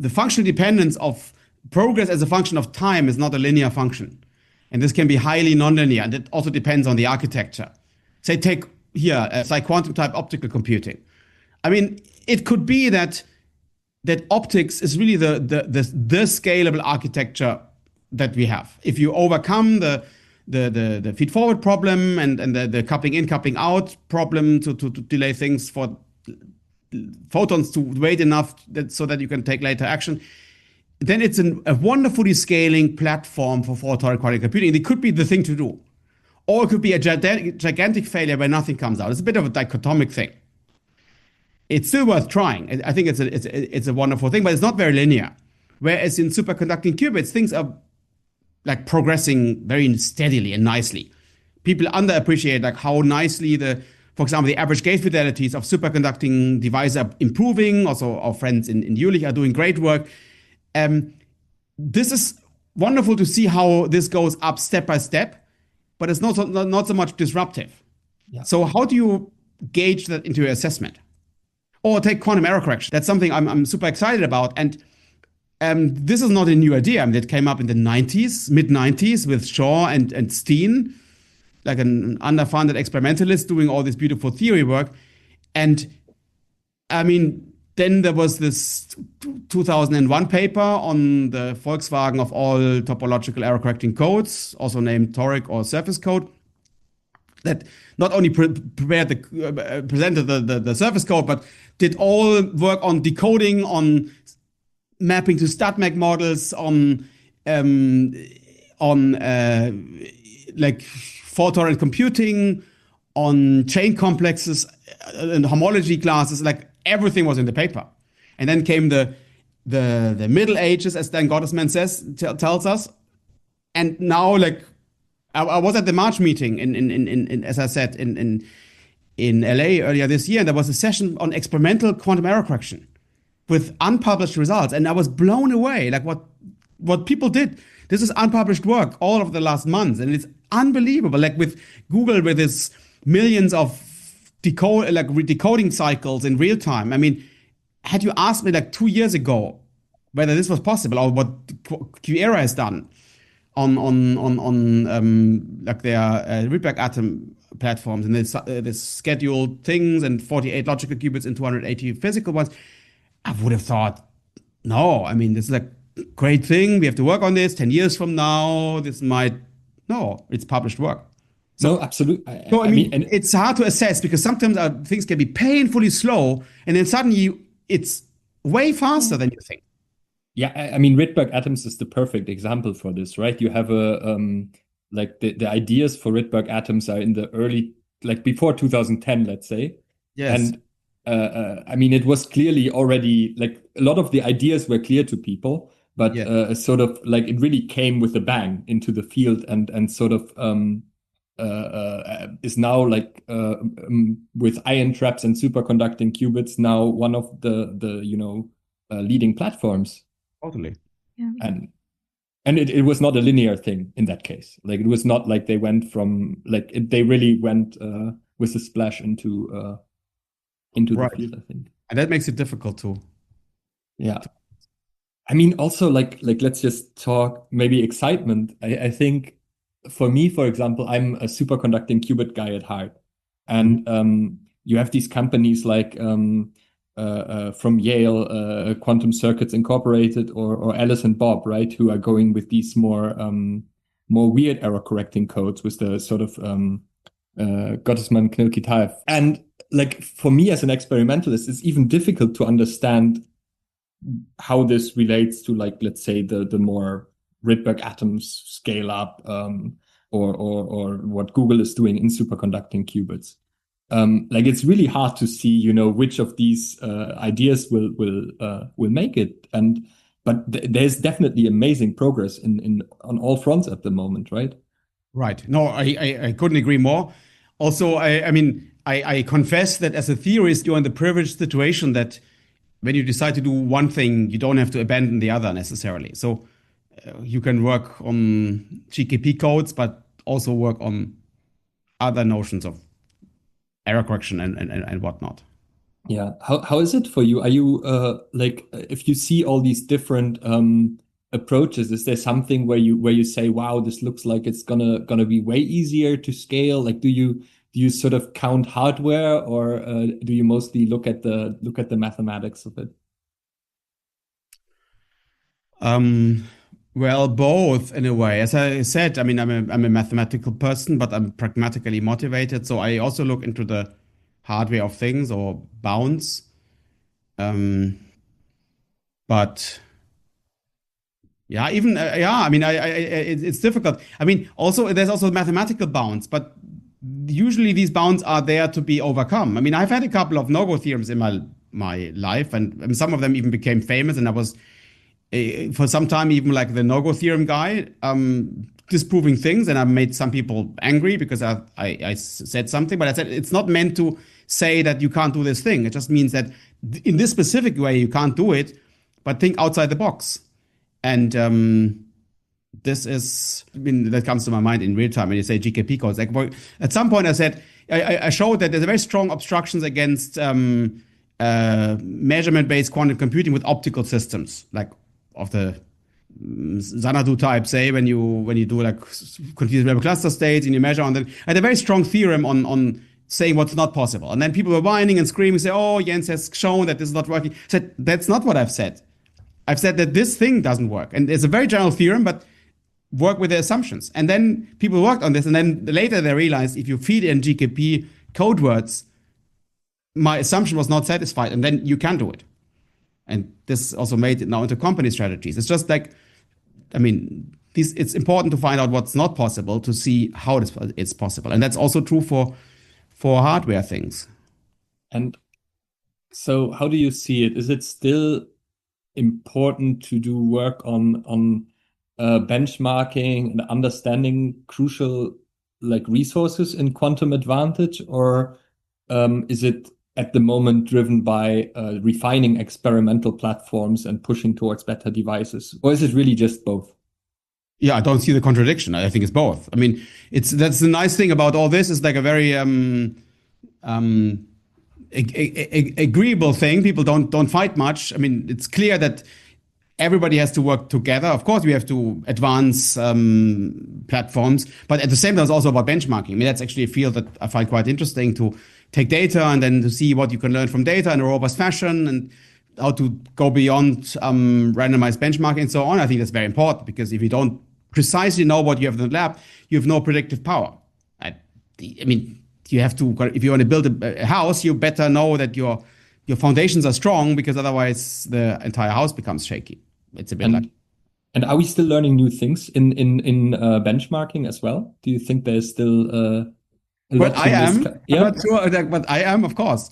functional dependence of progress as a function of time is not a linear function, and this can be highly nonlinear, and it also depends on the architecture. Say, take here, like quantum type optical computing. I mean, it could be that optics is really the scalable architecture that we have. If you overcome the feed forward problem and the coupling in, coupling out problem to delay things for photons to wait enough so that you can take later action, then it's a wonderfully scaling platform for fault-tolerant quantum computing. It could be the thing to do. Or it could be a gigantic failure where nothing comes out. It's a bit of a dichotomic thing. It's still worth trying. I think it's a wonderful thing, but it's not very linear. Whereas in superconducting qubits, things are like progressing very steadily and nicely. People underappreciate like how nicely for example, the average gate fidelities of superconducting devices are improving. Also, our friends in Jülich are doing great work. This is wonderful to see how this goes up step by step, but it's not so much disruptive. Yeah. So how do you gauge that into your assessment? Or take quantum error correction. That's something I'm super excited about. And This is not a new idea. I mean, it came up in the 90s, mid 90s, with Shaw and Steen, like an underfunded experimentalist doing all this beautiful theory work. And I mean, then there was this 2001 paper on the Volkswagen of all topological error correcting codes, also named toric or surface code, that not only presented the surface code, but did all work on decoding, on mapping to StatMech models, on like fault tolerant computing, on chain complexes and homology classes. Like everything was in the paper. And then came the Middle Ages, as Dan Gottesman tells us. And now, like, I was at the March meeting in as I said, in LA earlier this year, and there was a session on experimental quantum error correction with unpublished results. And I was blown away, like what people did. This is unpublished work all of the last months, and it's unbelievable. Like with Google, with its millions of decoding cycles in real time. I mean, had you asked me like 2 years ago whether this was possible, or what QEra has done on like their Rydberg atom platforms and this scheduled things and 48 logical qubits and 280 physical ones, I would have thought, no, I mean, this is a great thing. We have to work on this 10 years from now. No, it's published work. So, no, absolutely. I mean, it's hard to assess because sometimes things can be painfully slow, and then suddenly it's way faster than you think. Yeah, I mean, Rydberg atoms is the perfect example for this, right? You have like the ideas for Rydberg atoms are in the early, like before 2010, let's say. Yes. And I mean, it was clearly already, like, a lot of the ideas were clear to people, but sort of like it really came with a bang into the field and sort of is now like with ion traps and superconducting qubits now one of the leading platforms. Totally. Yeah. And it was not a linear thing in that case. Like it was not like they went from they really went with a splash into the field, I think. And that makes it difficult too. Yeah. I mean, also like let's just talk maybe excitement. I think for me, for example, I'm a superconducting qubit guy at heart. And you have these companies like from Yale, Quantum Circuits Incorporated, or Alice and Bob, right, who are going with these more weird error correcting codes with the sort of Gottesman Knil-Kitaev. And like for me as an experimentalist, it's even difficult to understand how this relates to, like, let's say the more Rydberg atoms scale up, or what Google is doing in superconducting qubits. Like it's really hard to see, which of these ideas will make it. But there's definitely amazing progress on all fronts at the moment, right? Right. No, I couldn't agree more. Also, I mean, I confess that as a theorist, you're in the privileged situation that when you decide to do one thing, you don't have to abandon the other necessarily. So you can work on GKP codes, but also work on other notions of error correction and whatnot. Yeah. How is it for you? Are you like, if you see all these different approaches, is there something where you say, wow, this looks like it's gonna be way easier to scale? Like, do you sort of count hardware, or do you mostly look at the mathematics of it? Well, both in a way. As I said, I mean, I'm a mathematical person, but I'm pragmatically motivated. So I also look into the hardware of things or bounds. But yeah, even I mean, it's difficult. I mean, also there's also mathematical bounds, but usually these bounds are there to be overcome. I mean, I've had a couple of no-go theorems in my life, and some of them even became famous, and I was for some time even like the no-go theorem guy, disproving things, and I made some people angry because I said something, but I said it's not meant to say that you can't do this thing. It just means that in this specific way you can't do it, but think outside the box. And this is, I mean, that comes to my mind in real time when you say GKP codes. Like, at some point I said, I showed that there's a very strong obstructions against measurement-based quantum computing with optical systems, like Xanadu type, say, when you do like continuous variable cluster states and you measure on them. I had a very strong theorem on saying what's not possible. And then people were whining and screaming, say, oh, Jens has shown that this is not working. I said, that's not what I've said. I've said that this thing doesn't work. And it's a very general theorem, but work with the assumptions. And then people worked on this. And then later they realized if you feed in GKP code words, my assumption was not satisfied. And then you can do it. And this also made it now into company strategies. It's just like, I mean, it's important to find out what's not possible to see how it's possible. And that's also true for hardware things. And so how do you see it? Is it still important to do work on benchmarking and understanding crucial like resources in quantum advantage, or is it at the moment driven by refining experimental platforms and pushing towards better devices? Or is it really just both? Yeah, I don't see the contradiction. I think it's both. I mean, that's the nice thing about all this is like a very agreeable thing. People don't fight much. I mean, it's clear that everybody has to work together. Of course, we have to advance platforms, but at the same time, it's also about benchmarking. I mean, that's actually a field that I find quite interesting, to take data and then to see what you can learn from data in a robust fashion and how to go beyond randomized benchmarking and so on. I think that's very important, because if you don't precisely know what you have in the lab, you have no predictive power. I mean, you have to, if you want to build a house, you better know that your foundations are strong, because otherwise the entire house becomes shaky. It's a bit like. And are we still learning new things in benchmarking as well? Do you think there's still But I am. Yeah. I'm not sure, but I am, of course.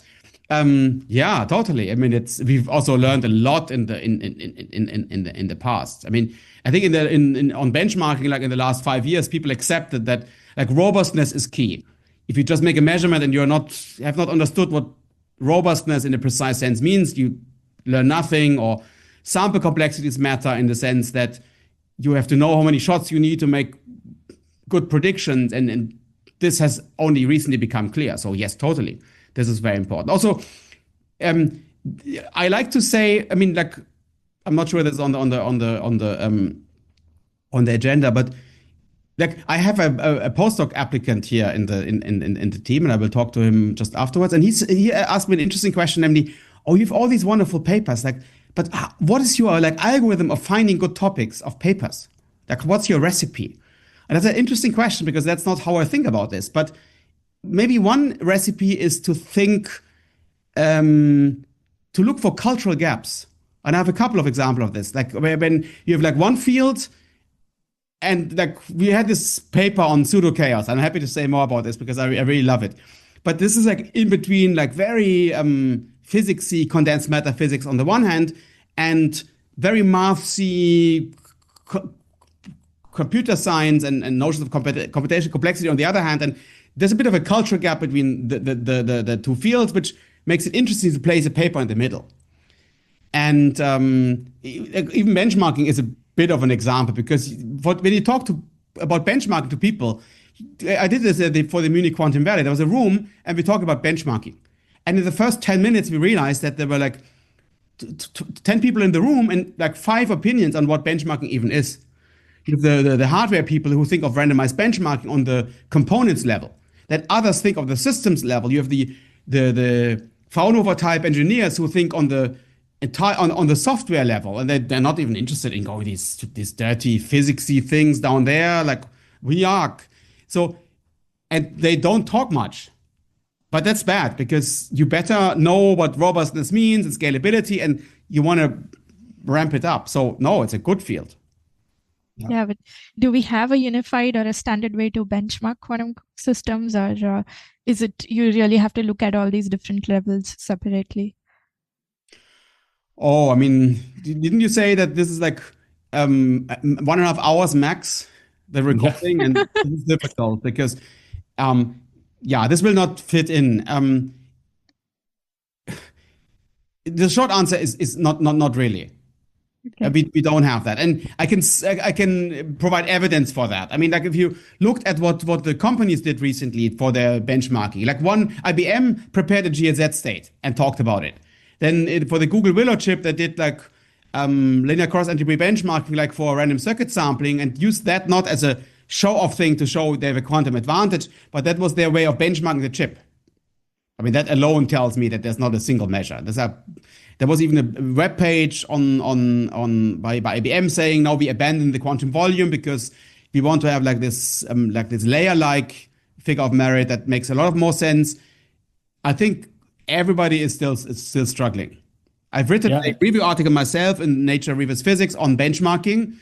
Yeah, totally. I mean, we've also learned a lot in the past. I mean, I think on benchmarking, like in the last 5 years, people accepted that like robustness is key. If you just make a measurement and have not understood what robustness in a precise sense means, you learn nothing. Or sample complexities matter in the sense that you have to know how many shots you need to make good predictions, and this has only recently become clear. So yes, totally, this is very important. Also, I like to say, I mean, like, I'm not sure that's on the agenda, but like, I have a postdoc applicant here in the team, and I will talk to him just afterwards. And he asked me an interesting question, namely, oh, you have all these wonderful papers, like, but what is your like algorithm of finding good topics of papers? Like, what's your recipe? And that's an interesting question, because that's not how I think about this. But maybe one recipe is to think, to look for cultural gaps. And I have a couple of examples of this, like when you have like one field, and like we had this paper on pseudo chaos. I'm happy to say more about this because I really love it. But this is like in between like very physicsy condensed matter physics on the one hand, and very mathsy computer science and notions of computational complexity on the other hand. And there's a bit of a cultural gap between the two fields, which makes it interesting to place a paper in the middle. And even benchmarking is a bit of an example, because when you talk about benchmarking to people, I did this for the Munich Quantum Valley. There was a room, and we talked about benchmarking. And in the first 10 minutes, we realized that there were like 10 people in the room and like 5 opinions on what benchmarking even is. You have the hardware people who think of randomized benchmarking on the components level. That others think of the systems level. You have the Fraunhofer type engineers who think on the software level, and they're not even interested in going these dirty physicsy things down there like we are. So, and they don't talk much, but that's bad, because you better know what robustness means and scalability, and you want to ramp it up. So no, it's a good field. Yeah, but do we have a unified or a standard way to benchmark quantum systems, or is it you really have to look at all these different levels separately? Oh, I mean, didn't you say that this is like 1.5 hours max, the recording? And it's difficult because, this will not fit in. The short answer is not really. Okay. We don't have that, and I can provide evidence for that. I mean, like if you looked at what the companies did recently for their benchmarking, like IBM prepared a GLZ state and talked about it. Then for the Google Willow chip, they did like linear cross entropy benchmarking, like for random circuit sampling, and used that not as a show-off thing to show they have a quantum advantage, but that was their way of benchmarking the chip. I mean, that alone tells me that there's not a single measure. There was even a web page by IBM saying, now we abandon the quantum volume because we want to have like this layer-like figure of merit that makes a lot of more sense. I think everybody is still struggling. I've written a review article myself in Nature Reviews Physics on benchmarking,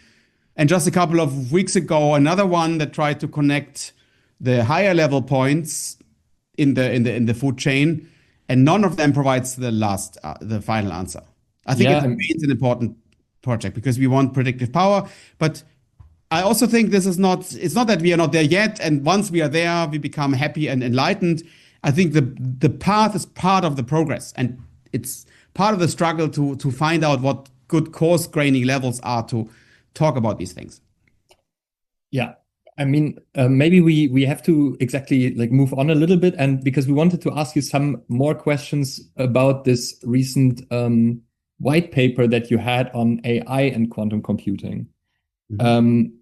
and just a couple of weeks ago, another one that tried to connect the higher level points in the food chain, and none of them provides the final answer. I think it remains an important project because we want predictive power, but I also think it's not that we are not there yet, and once we are there, we become happy and enlightened. I think the path is part of the progress, and it's part of the struggle to find out what good coarse graining levels are to talk about these things. Yeah. I mean, maybe we have to exactly like move on a little bit, and because we wanted to ask you some more questions about this recent white paper that you had on AI and quantum computing. Mm-hmm.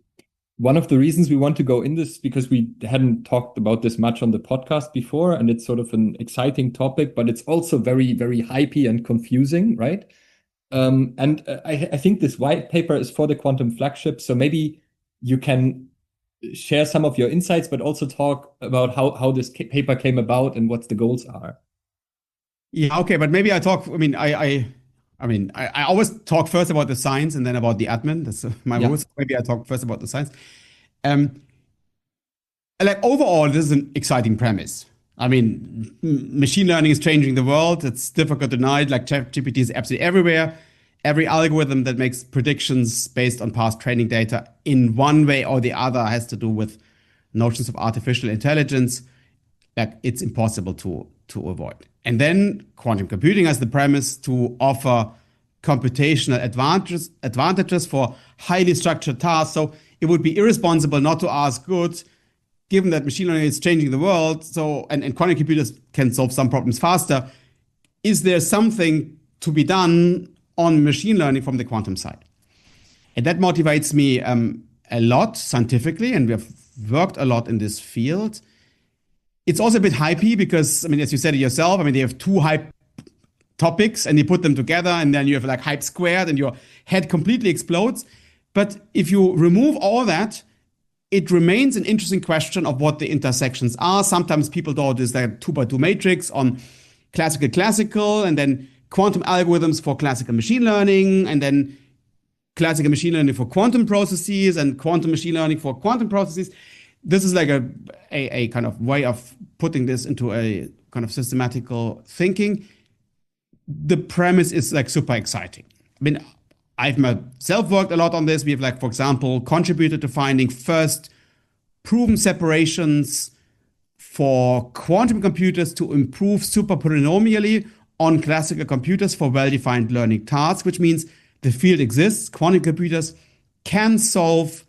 One of the reasons we want to go in this because we hadn't talked about this much on the podcast before, and it's sort of an exciting topic, but it's also very, very hypey and confusing, right? And I think this white paper is for the quantum flagship, so maybe you can share some of your insights, but also talk about how this paper came about and what the goals are. Yeah, okay, but maybe I talk. I always talk first about the science and then about the admin. That's my rules. Maybe I talk first about the science. Like overall, this is an exciting premise. I mean, machine learning is changing the world. It's difficult to deny it. Like ChatGPT is absolutely everywhere. Every algorithm that makes predictions based on past training data in one way or the other has to do with notions of artificial intelligence. Like it's impossible to avoid. And then quantum computing has the premise to offer computational advantages for highly structured tasks. So it would be irresponsible not to ask, good, given that machine learning is changing the world, and quantum computers can solve some problems faster, is there something to be done on machine learning from the quantum side? And that motivates me a lot scientifically, and we have worked a lot in this field. It's also a bit hypey because, I mean, as you said it yourself, I mean, they have two hype topics and you put them together and then you have like hype squared and your head completely explodes. But if you remove all that, it remains an interesting question of what the intersections are. Sometimes people thought it's like a 2x2 matrix on classical, and then quantum algorithms for classical machine learning, and then classical machine learning for quantum processes, and quantum machine learning for quantum processes. This is like a kind of way of putting this into a kind of systematical thinking. The premise is like super exciting. I mean, I've myself worked a lot on this. We have, like, for example, contributed to finding first proven separations for quantum computers to improve superpolynomially on classical computers for well-defined learning tasks, which means the field exists. Quantum computers can solve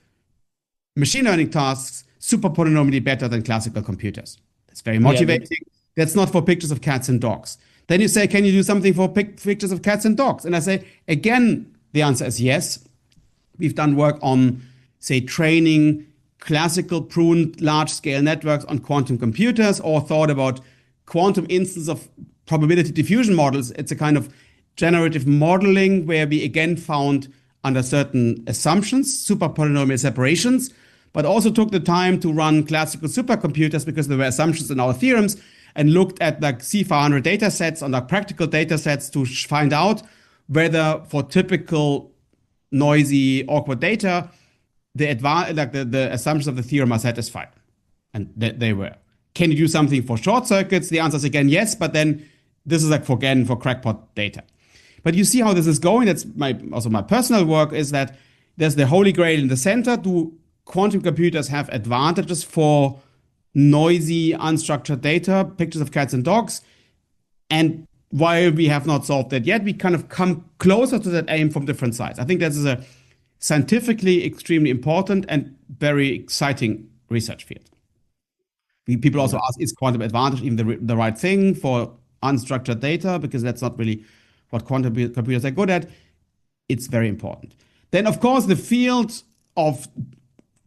machine learning tasks superpolynomially better than classical computers. That's very motivating. That's not for pictures of cats and dogs. Then you say, can you do something for pictures of cats and dogs? And I say, again, the answer is yes. We've done work on, say, training classical pruned large-scale networks on quantum computers, or thought about quantum instance of probability diffusion models. It's a kind of generative modeling where we again found, under certain assumptions, superpolynomial separations, but also took the time to run classical supercomputers because there were assumptions in our theorems, and looked at like C500 data sets on like practical data sets to find out whether for typical noisy, awkward data, the assumptions of the theorem are satisfied. And they were. Can you do something for short circuits? The answer is again yes, but then this is like for crackpot data. But you see how this is going. That's also my personal work, is that there's the holy grail in the center. Do quantum computers have advantages for noisy, unstructured data, pictures of cats and dogs? And while we have not solved that yet, we kind of come closer to that aim from different sides. I think this is a scientifically extremely important and very exciting research field. People also ask, is quantum advantage even the right thing for unstructured data? Because that's not really what quantum computers are good at. it's very important. Then, of course, the field of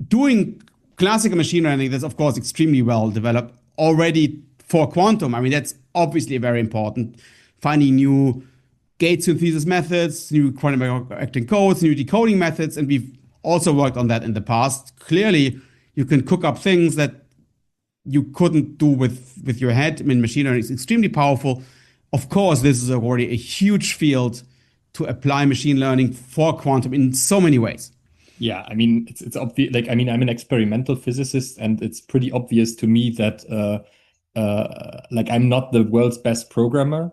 doing classical machine learning, that's of course extremely well developed already for quantum. I mean, that's obviously very important. Finding new gate synthesis methods, new quantum acting codes, new decoding methods, and we've also worked on that in the past. Clearly, you can cook up things that you couldn't do with your head. I mean, machine learning is extremely powerful. Of course, this is already a huge field to apply machine learning for quantum in so many ways. Yeah, I mean, it's obvious. Like, I mean, I'm an experimental physicist, and it's pretty obvious to me that, like, I'm not the world's best programmer,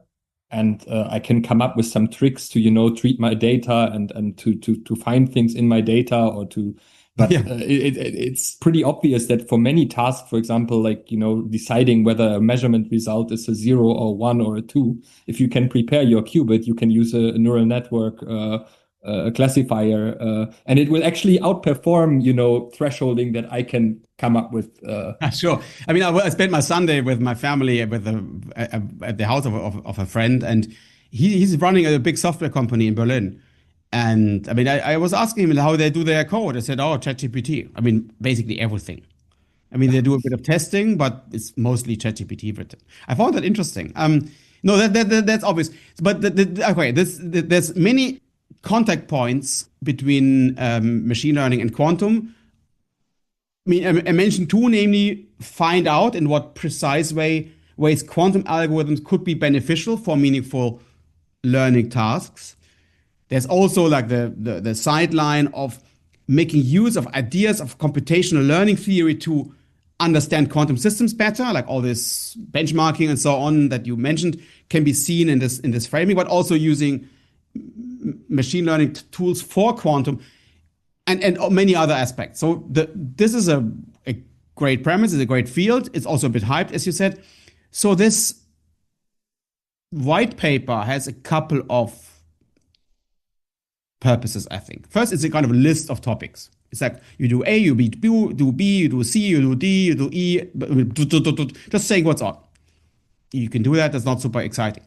and I can come up with some tricks to, treat my data and to find things in my data or to. But Yeah. It's pretty obvious that for many tasks, for example, like, deciding whether a measurement result is a 0 or 1 or a 2, if you can prepare your qubit, you can use a neural network, a classifier, and it will actually outperform, thresholding that I can come up with. Sure. I mean, I spent my Sunday with my family at the house of a friend, and he's running a big software company in Berlin. And I mean, I was asking him how they do their code. I said, oh, ChatGPT. I mean, basically everything. I mean, they do a bit of testing, but it's mostly ChatGPT written. I found that interesting. No, that's obvious. But okay, there's many contact points between machine learning and quantum. I mean, I mentioned two, namely find out in what precise ways quantum algorithms could be beneficial for meaningful learning tasks. There's also like the sideline of making use of ideas of computational learning theory to understand quantum systems better, like all this benchmarking and so on that you mentioned can be seen in this framing, but also using machine learning tools for quantum and many other aspects. So this is a great premise, it's a great field. It's also a bit hyped, as you said. So this white paper has a couple of purposes, I think. First, it's a kind of a list of topics. It's like you do A, you do B, you do C, you do D, you do E, just saying what's on. You can do that, that's not super exciting.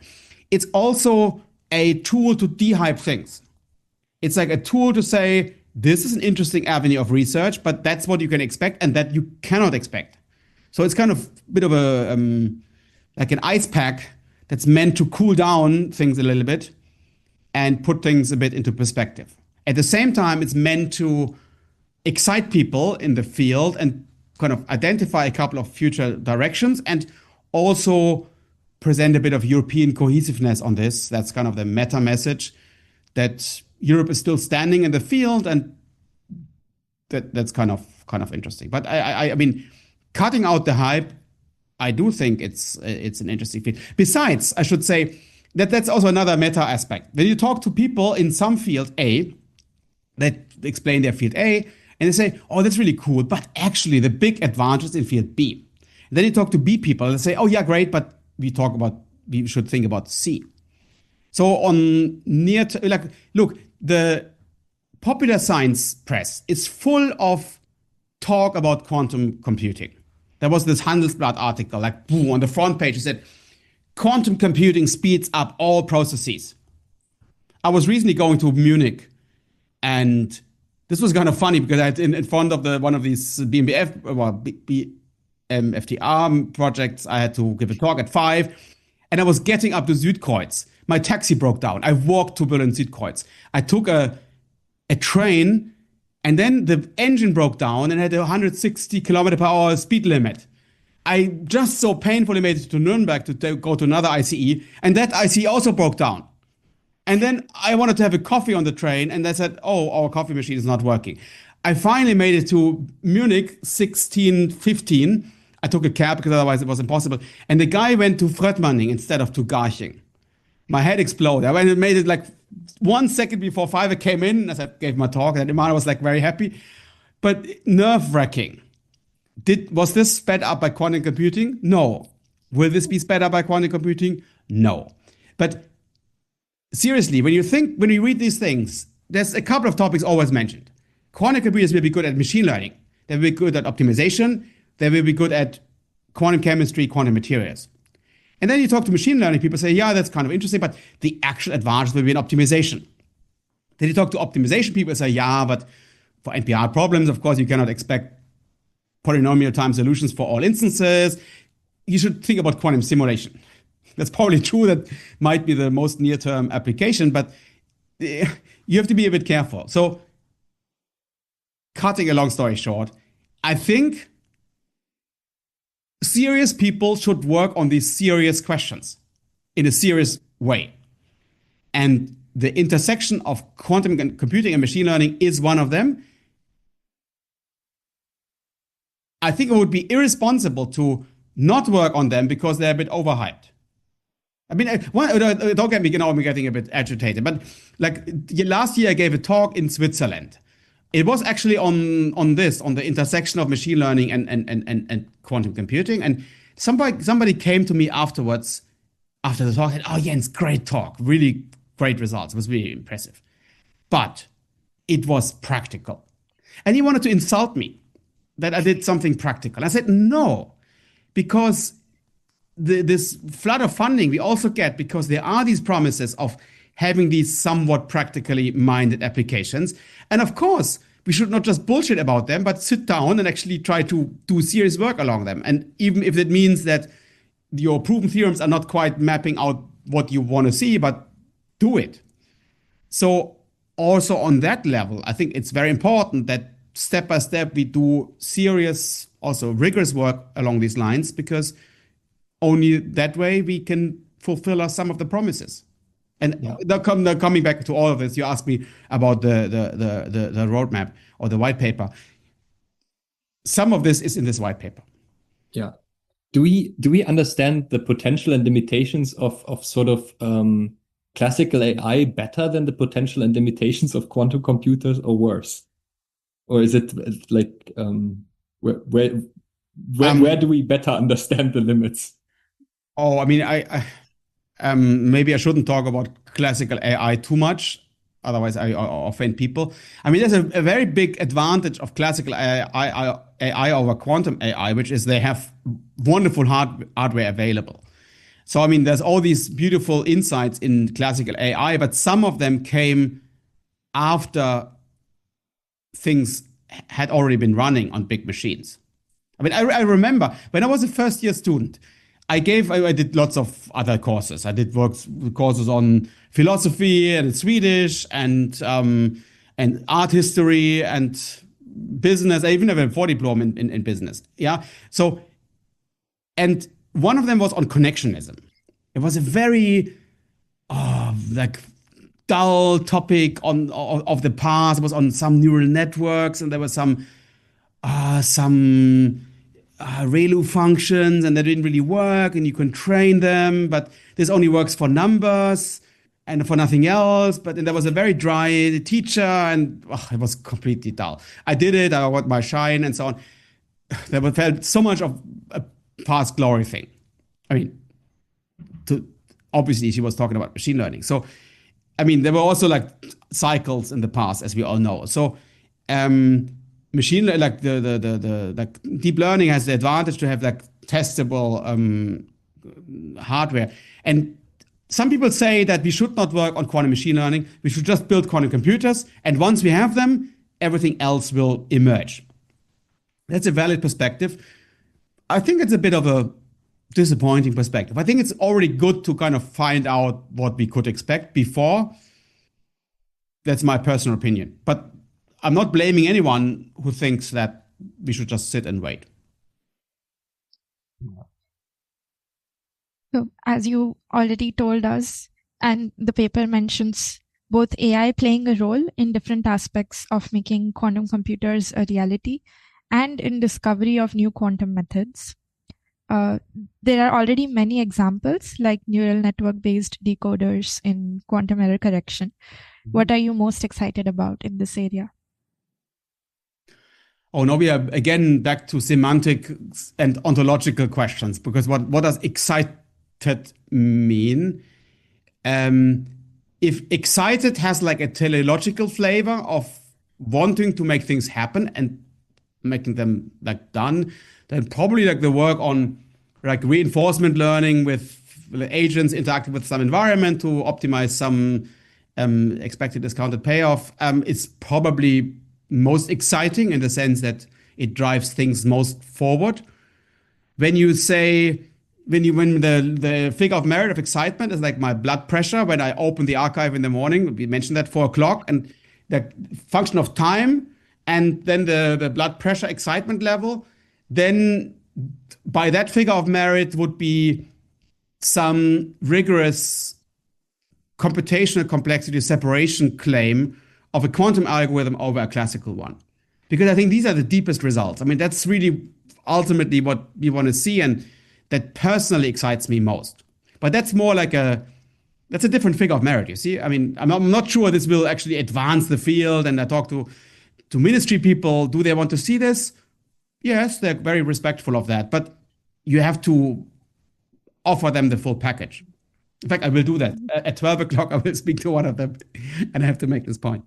It's also a tool to de-hype things. It's like a tool to say, this is an interesting avenue of research, but that's what you can expect and that you cannot expect. So it's kind of a bit of a, like an ice pack that's meant to cool down things a little bit and put things a bit into perspective. At the same time, it's meant to excite people in the field and kind of identify a couple of future directions and also present a bit of European cohesiveness on this. That's kind of the meta message that Europe is still standing in the field, and that's kind of interesting. But I mean, cutting out the hype, I do think it's an interesting field. Besides, I should say, that's also another meta aspect. When you talk to people in some field A, that explain their field A, and they say, oh, that's really cool, but actually the big advantage is in field B. And then you talk to B people, and they say, oh yeah, great, but we should think about C. So on look, the popular science press is full of talk about quantum computing. There was this Handelsblatt article, like boom, on the front page, it said, quantum computing speeds up all processes. I was recently going to Munich, and this was kind of funny because I had in front of one of these FTR projects, I had to give a talk at 5, and I was getting up to Südkreuz. My taxi broke down. I walked to Berlin Südkreuz. I took a train, and then the engine broke down and had a 160 kilometer per hour speed limit. I just so painfully made it to Nuremberg to go to another ICE, and that ICE also broke down. And then I wanted to have a coffee on the train, and they said, oh, our coffee machine is not working. I finally made it to Munich 16:15. I took a cab because otherwise it was impossible. And the guy went to Fröttmanning instead of to Garching. My head exploded. I made it like 1 second before 5. I came in, I gave my talk, and Imana was like very happy. But nerve-wracking. Was this sped up by quantum computing? No. Will this be sped up by quantum computing? No. But seriously, when you read these things, there's a couple of topics always mentioned. Quantum computers will be good at machine learning. They will be good at optimization. They will be good at quantum chemistry, quantum materials. And then you talk to machine learning, people say, yeah, that's kind of interesting, but the actual advantage will be in optimization. Then you talk to optimization people and say, yeah, but for NP-hard problems, of course, you cannot expect polynomial time solutions for all instances. You should think about quantum simulation. That's probably true. That might be the most near-term application, but you have to be a bit careful. So, cutting a long story short, I think serious people should work on these serious questions in a serious way. And the intersection of quantum computing and machine learning is one of them. I think it would be irresponsible to not work on them because they're a bit overhyped. I mean, don't get me, I'm getting a bit agitated, but like last year I gave a talk in Switzerland. It was actually on the intersection of machine learning and quantum computing. And somebody came to me afterwards, after the talk, and, oh, Jens, great talk, really great results. It was really impressive. But it was practical. And he wanted to insult me that I did something practical. I said, no, because this flood of funding we also get because there are these promises of having these somewhat practically minded applications. And of course, we should not just bullshit about them, but sit down and actually try to do serious work along them. And even if it means that your proven theorems are not quite mapping out what you want to see, but do it. So also on that level, I think it's very important that step by step we do serious, also rigorous work along these lines, because only that way we can fulfill some of the promises. And coming back to all of this, you asked me about the roadmap or the white paper. Some of this is in this white paper. Yeah. Do we understand the potential and limitations of sort of classical AI better than the potential and limitations of quantum computers, or worse? Or is it like where do we better understand the limits? Oh, I mean, I maybe I shouldn't talk about classical AI too much, otherwise I offend people. I mean, there's a very big advantage of classical AI over quantum AI, which is they have wonderful hardware available. So, I mean, there's all these beautiful insights in classical AI, but some of them came after things had already been running on big machines. I mean, I remember when I was a first-year student, I did lots of other courses. I did courses on philosophy and Swedish and art history and business. I even have a 4 diploma in business. Yeah. So, and one of them was on connectionism. It was a very like dull topic of the past. It was on some neural networks, and there was some ReLU functions, and they didn't really work, and you can train them, but this only works for numbers and for nothing else. But then there was a very dry teacher, and it was completely dull. I did it, I got my shine and so on. There felt so much of a past glory thing. I mean, obviously she was talking about machine learning. So, I mean, there were also like cycles in the past, as we all know. So, machine like the like deep learning has the advantage to have like testable hardware. And some people say that we should not work on quantum machine learning. We should just build quantum computers, and once we have them, everything else will emerge. That's a valid perspective. I think it's a bit of a disappointing perspective. I think it's already good to kind of find out what we could expect before. That's my personal opinion. But I'm not blaming anyone who thinks that we should just sit and wait. So, as you already told us, and the paper mentions both AI playing a role in different aspects of making quantum computers a reality and in discovery of new quantum methods. There are already many examples like neural network-based decoders in quantum error correction. What are you most excited about in this area? Oh, no, we are again back to semantic and ontological questions, because what does excited mean? If excited has like a teleological flavor of wanting to make things happen and making them like done, then probably like the work on like reinforcement learning with agents interacting with some environment to optimize some expected discounted payoff, is probably most exciting in the sense that it drives things most forward. When you say, when the figure of merit of excitement is like my blood pressure, when I open the archive in the morning, we mentioned that 4 o'clock, and the function of time, and then the blood pressure excitement level, then by that figure of merit would be some rigorous computational complexity separation claim of a quantum algorithm over a classical one. Because I think these are the deepest results. I mean, that's really ultimately what we want to see, and that personally excites me most. But that's more like that's a different figure of merit, you see? I mean, I'm not sure this will actually advance the field, and I talk to ministry people. Do they want to see this? Yes, they're very respectful of that, but you have to offer them the full package. In fact, I will do that. At 12 o'clock, I will speak to one of them, and I have to make this point.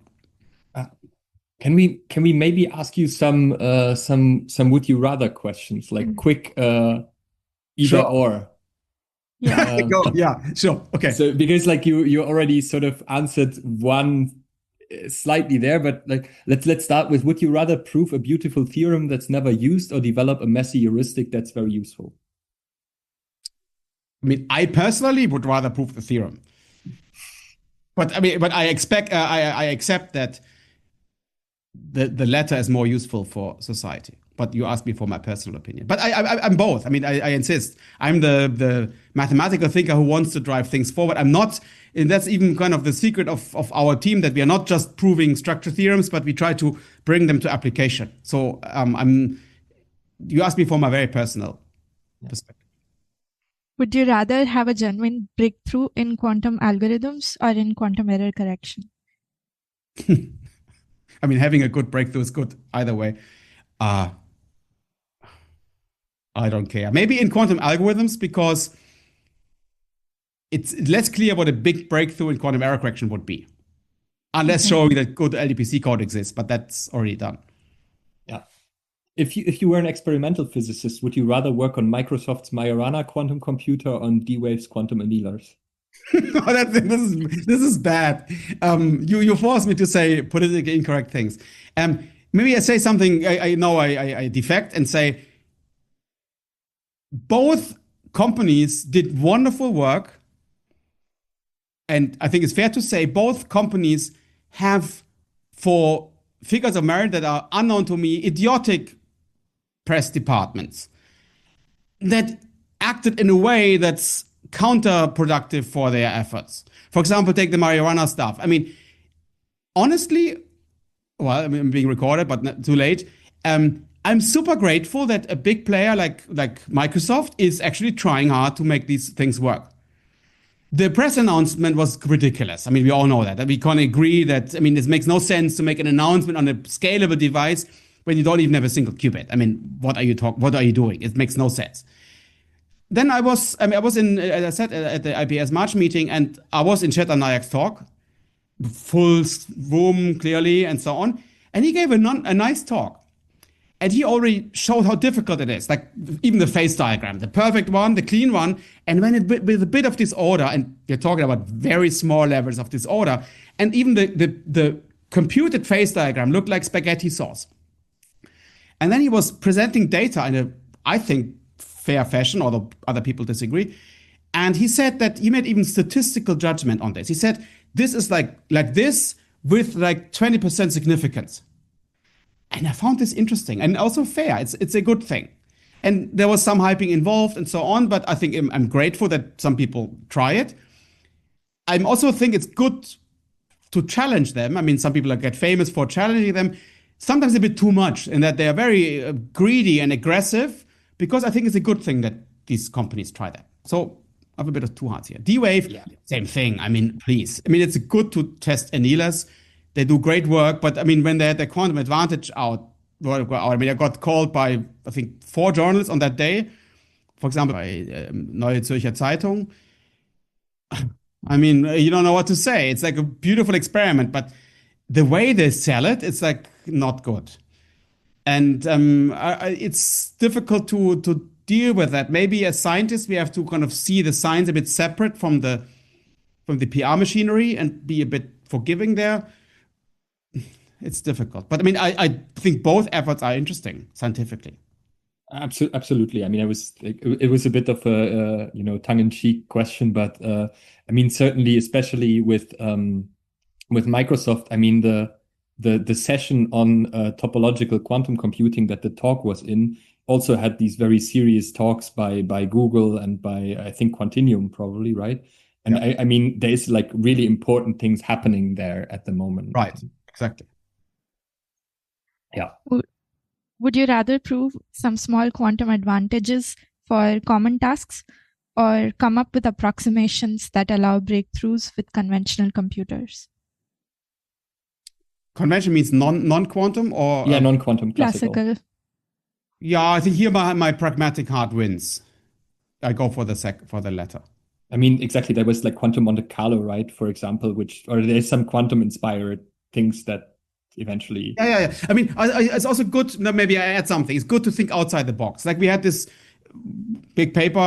Can we maybe ask you some would you rather questions, like quick either Sure. or? Yeah. Go. Yeah, sure. Okay. So because like you already sort of answered one slightly there, but like let's start with, would you rather prove a beautiful theorem that's never used or develop a messy heuristic that's very useful? I mean, I personally would rather prove the theorem, but I accept that the latter is more useful for society. But you asked me for my personal opinion. But I'm both. I mean, I insist. I'm the mathematical thinker who wants to drive things forward. I'm not, and that's even kind of the secret of our team, that we are not just proving structure theorems, but we try to bring them to application. So you asked me for my very personal perspective. Would you rather have a genuine breakthrough in quantum algorithms or in quantum error correction? I mean, having a good breakthrough is good either way. I don't care. Maybe in quantum algorithms, because it's less clear what a big breakthrough in quantum error correction would be. Unless showing that good LDPC code exists, but that's already done. Yeah. If you were an experimental physicist, would you rather work on Microsoft's Majorana quantum computer or on D-Wave's quantum annealers? This is bad. You forced me to say politically incorrect things. Maybe I say something. I know I defect and say both companies did wonderful work, and I think it's fair to say both companies have, for figures of merit that are unknown to me, idiotic press departments that acted in a way that's counterproductive for their efforts. For example, take the Majorana stuff. I mean, honestly, well, I'm being recorded, but not too late. I'm super grateful that a big player like Microsoft is actually trying hard to make these things work. The press announcement was ridiculous. I mean, we all know that. We can agree that, I mean, this makes no sense to make an announcement on a scalable device when you don't even have a single qubit. I mean, what are you doing? It makes no sense. Then I was in, as I said, at the IPS March meeting, and I was in Chetan Nayak's talk, full room clearly, and so on. And he gave a nice talk. And he already showed how difficult it is, like even the phase diagram, the perfect one, the clean one. And when with a bit of disorder, and we're talking about very small levels of disorder, and even the computed phase diagram looked like spaghetti sauce. And then he was presenting data in a, I think, fair fashion, although other people disagree. And he said that he made even statistical judgment on this. He said, this is like this with like 20% significance. And I found this interesting and also fair. It's a good thing. And there was some hyping involved and so on, but I think I'm grateful that some people try it. I also think it's good to challenge them. I mean, some people get famous for challenging them, sometimes a bit too much, in that they are very greedy and aggressive, because I think it's a good thing that these companies try that. So I have a bit of two hearts here. D-Wave, same thing. I mean, please. I mean, it's good to test annealers. They do great work, but I mean, when they had their quantum advantage out, I mean, I got called by, I think, 4 journalists on that day. For example, by Neue Zürcher Zeitung. I mean, you don't know what to say. It's like a beautiful experiment, but the way they sell it, it's like not good. And it's difficult to deal with that. Maybe as scientists, we have to kind of see the science a bit separate from the PR machinery and be a bit forgiving there. It's difficult. But I mean, I think both efforts are interesting scientifically. Absolutely. I mean, it was a bit of a tongue-in-cheek question, but I mean, certainly, especially with Microsoft, I mean, the session on topological quantum computing that the talk was in also had these very serious talks by Google and by, I think, Quantinuum probably, right? And I mean, there's like really important things happening there at the moment. Right. Exactly. Yeah. Would you rather prove some small quantum advantages for common tasks or come up with approximations that allow breakthroughs with conventional computers? Convention means non-quantum or non-quantum classical. Yeah, I think here my pragmatic heart wins. I go for the latter. I mean, exactly. There was like quantum Monte Carlo, right? For example, or there's some quantum inspired things that eventually. Yeah. I mean, it's also good. Maybe I add something. It's good to think outside the box. Like we had this big paper.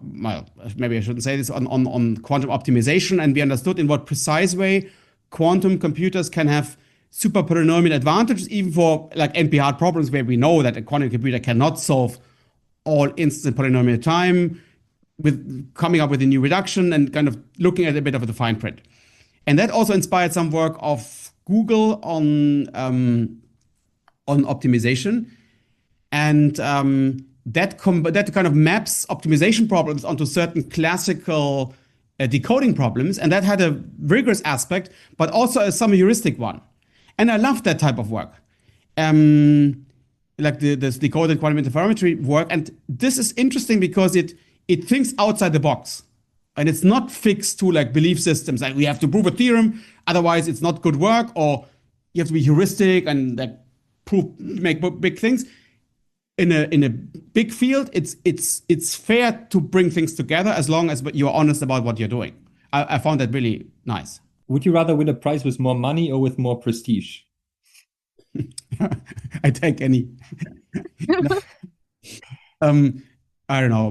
Well, maybe I shouldn't say this on quantum optimization, and we understood in what precise way quantum computers can have super polynomial advantages, even for like NP-hard problems where we know that a quantum computer cannot solve all instant polynomial time, with coming up with a new reduction and kind of looking at a bit of the fine print. And that also inspired some work of Google on optimization. And that kind of maps optimization problems onto certain classical decoding problems. And that had a rigorous aspect, but also some heuristic one. And I love that type of work. Like this decoded quantum interferometry work. And this is interesting because it thinks outside the box. And it's not fixed to like belief systems. Like we have to prove a theorem, otherwise it's not good work, or you have to be heuristic and like make big things. In a big field, it's fair to bring things together as long as you're honest about what you're doing. I found that really nice. Would you rather win a prize with more money or with more prestige? I take any. I don't know.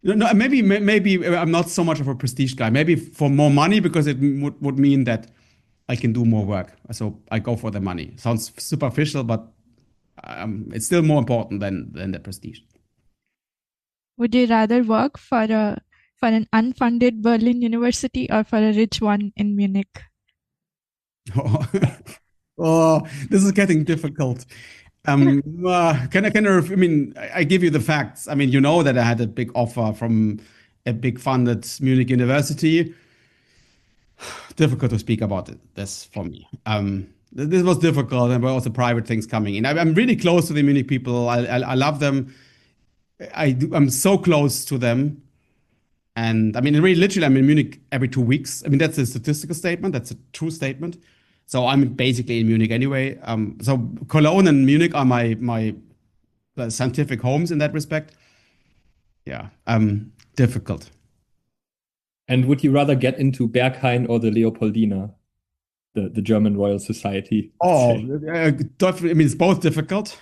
Maybe I'm not so much of a prestige guy. Maybe for more money, because it would mean that I can do more work. So I go for the money. Sounds superficial, but it's still more important than the prestige. Would you rather work for an unfunded Berlin university or for a rich one in Munich? Oh, this is getting difficult. I mean, I give you the facts. I mean, you know that I had a big offer from a big funded Munich university. Difficult to speak about this for me. This was difficult, and there were also private things coming in. I'm really close to the Munich people. I love them. I'm so close to them. And I mean, really, literally, I'm in Munich every 2 weeks. I mean, that's a statistical statement. That's a true statement. So I'm basically in Munich anyway. So Cologne and Munich are my scientific homes in that respect. Yeah, difficult. And would you rather get into Berghain or the Leopoldina, the German Royal Society? Oh, definitely. I mean, it's both difficult.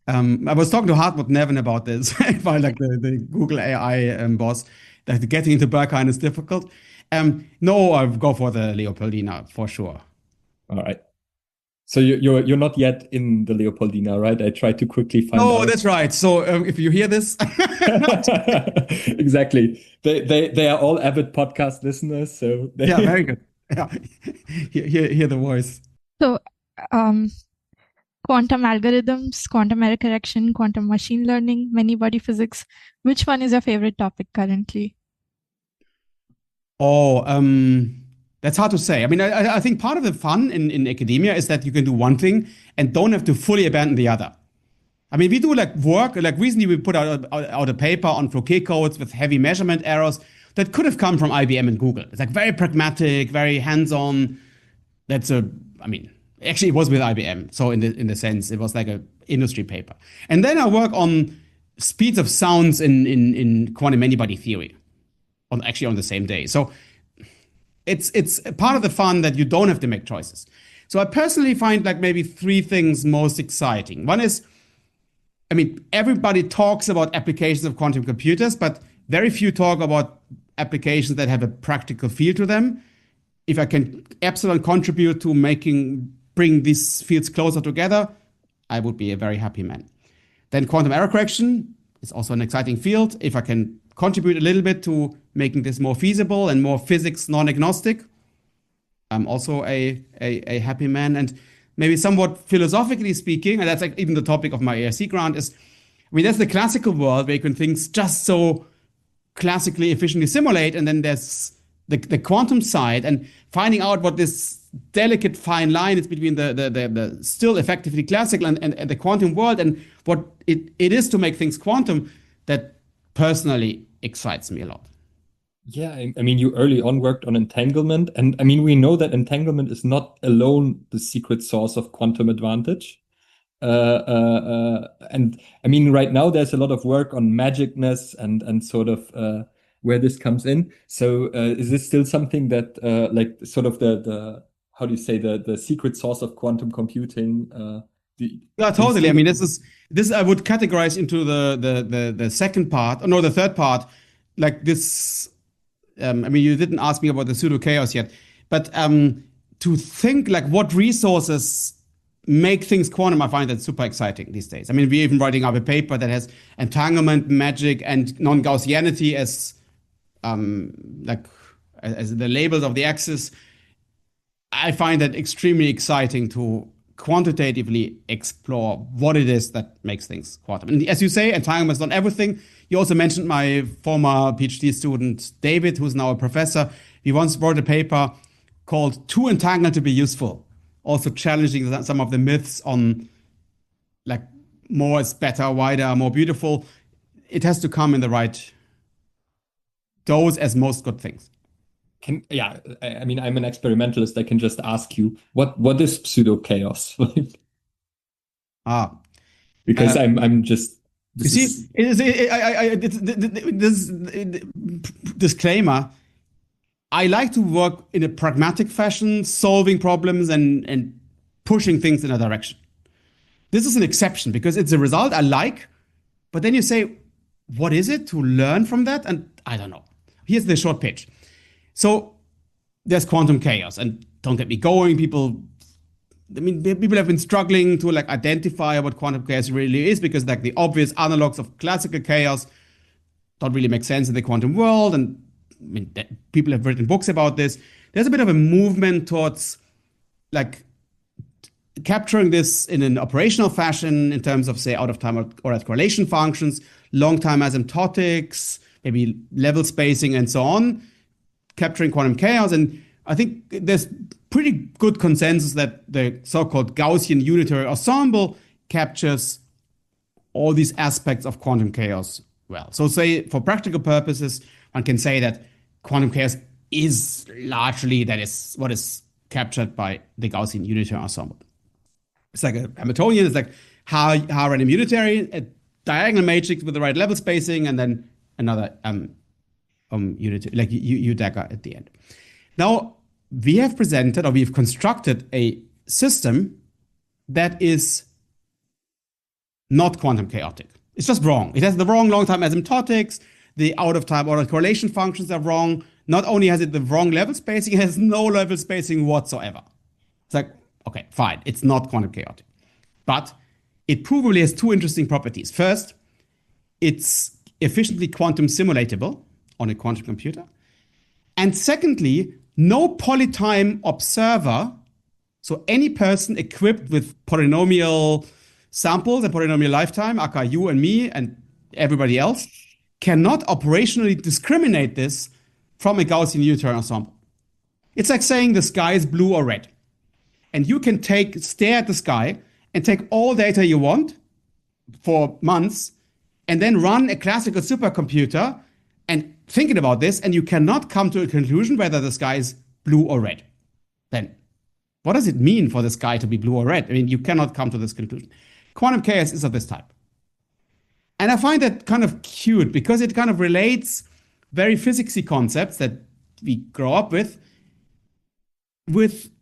I was talking to Hartmut Nevin about this, like the Google AI boss, that getting into Berghain is difficult. No, I'll go for the Leopoldina for sure. All right. So you're not yet in the Leopoldina, right? I tried to quickly find out. No, that's right. So if you hear this, exactly. They are all avid podcast listeners, so yeah, very good. Yeah, hear the voice. So, quantum algorithms, quantum error correction, quantum machine learning, many body physics. Which one is your favorite topic currently? Oh, that's hard to say. I mean, I think part of the fun in academia is that you can do one thing and don't have to fully abandon the other. I mean, we do like work, like recently we put out a paper on Fouquet codes with heavy measurement errors that could have come from IBM and Google. It's like very pragmatic, very hands-on. Actually it was with IBM. So in the sense, it was like an industry paper. And then I work on speeds of sounds in quantum many-body theory. On the same day. So it's part of the fun that you don't have to make choices. So I personally find like maybe 3 things most exciting. One is, I mean, everybody talks about applications of quantum computers, but very few talk about applications that have a practical feel to them. If I can epsilon contribute to bring these fields closer together, I would be a very happy man. Then quantum error correction is also an exciting field. If I can contribute a little bit to making this more feasible and more physics non-agnostic, I'm also a happy man. And maybe somewhat philosophically speaking, and that's like even the topic of my ARC grant is, I mean, that's the classical world where you can things just so classically efficiently simulate, and then there's the quantum side and finding out what this delicate fine line is between the still effectively classical and the quantum world, and what it is to make things quantum, that personally excites me a lot. Yeah, I mean, you early on worked on entanglement, and I mean, we know that entanglement is not alone the secret source of quantum advantage. And I mean, right now there's a lot of work on magicness and sort of where this comes in. So is this still something that like sort of the how do you say the secret source of quantum computing? Yeah, totally. I mean, this I would categorize into the second part, or no, the third part, like this. I mean, you didn't ask me about the pseudo chaos yet, but to think like what resources make things quantum, I find that super exciting these days. I mean, we're even writing up a paper that has entanglement, magic, and non-Gaussianity as the labels of the axis. I find that extremely exciting to quantitatively explore what it is that makes things quantum. And as you say, entanglement is not everything. You also mentioned my former PhD student, David, who's now a professor. He once wrote a paper called Too Entangled to be Useful, also challenging some of the myths on like more is better, wider, more beautiful. It has to come in the right dose, as most good things. I mean, I'm an experimentalist. I can just ask you, what is pseudo chaos? Because I'm just. You see, this disclaimer. I like to work in a pragmatic fashion, solving problems and pushing things in a direction. This is an exception because it's a result I like, but then you say, what is it to learn from that? And I don't know. Here's the short pitch. So there's quantum chaos, and don't get me going. People have been struggling to like identify what quantum chaos really is, because like the obvious analogs of classical chaos don't really make sense in the quantum world. And I mean, people have written books about this. There's a bit of a movement towards like capturing this in an operational fashion in terms of, say, out of time or correlation functions, long time asymptotics, maybe level spacing and so on, capturing quantum chaos. And I think there's pretty good consensus that the so-called Gaussian unitary ensemble captures all these aspects of quantum chaos well. So say for practical purposes, one can say that quantum chaos is largely, that is what is captured by the Gaussian unitary ensemble. It's like a Hamiltonian, it's like random unitary, a diagonal matrix with the right level spacing, and then another unitary, like U dagger at the end. Now, we have presented, or we've constructed a system that is not quantum chaotic. It's just wrong. It has the wrong long-time asymptotics. The out-of-time ordered correlation functions are wrong. Not only has it the wrong level spacing, it has no level spacing whatsoever. It's like, okay, fine. It's not quantum chaotic. But it provably has two interesting properties. First, it's efficiently quantum simulatable on a quantum computer. And secondly, no polytime observer, so any person equipped with polynomial samples and polynomial lifetime, aka you and me and everybody else, cannot operationally discriminate this from a Gaussian unitary ensemble. It's like saying the sky is blue or red. And you can stare at the sky and take all data you want for months and then run a classical supercomputer and thinking about this, and you cannot come to a conclusion whether the sky is blue or red. Then what does it mean for the sky to be blue or red? I mean, you cannot come to this conclusion. Quantum chaos is of this type. And I find that kind of cute because it kind of relates very physicsy concepts that we grow up with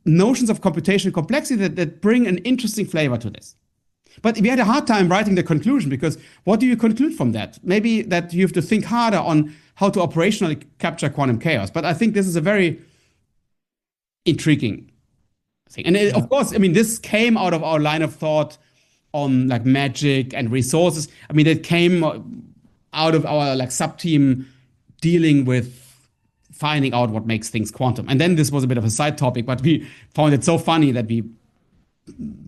notions of computational complexity that bring an interesting flavor to this. But we had a hard time writing the conclusion, because what do you conclude from that? Maybe that you have to think harder on how to operationally capture quantum chaos. But I think this is a very intriguing thing. And of course, I mean, this came out of our line of thought on like magic and resources. I mean, it came out of our like sub-team dealing with finding out what makes things quantum. And then this was a bit of a side topic, but we found it so funny that we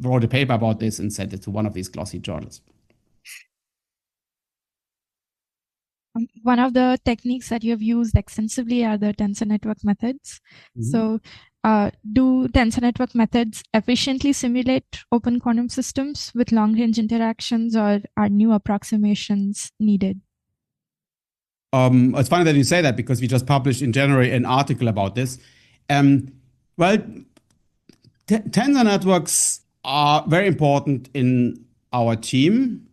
wrote a paper about this and sent it to one of these glossy journals. One of the techniques that you have used extensively are the tensor network methods. Mm-hmm. So do tensor network methods efficiently simulate open quantum systems with long-range interactions, or are new approximations needed? It's funny that you say that, because we just published in January an article about this. Well, tensor networks are very important in our team,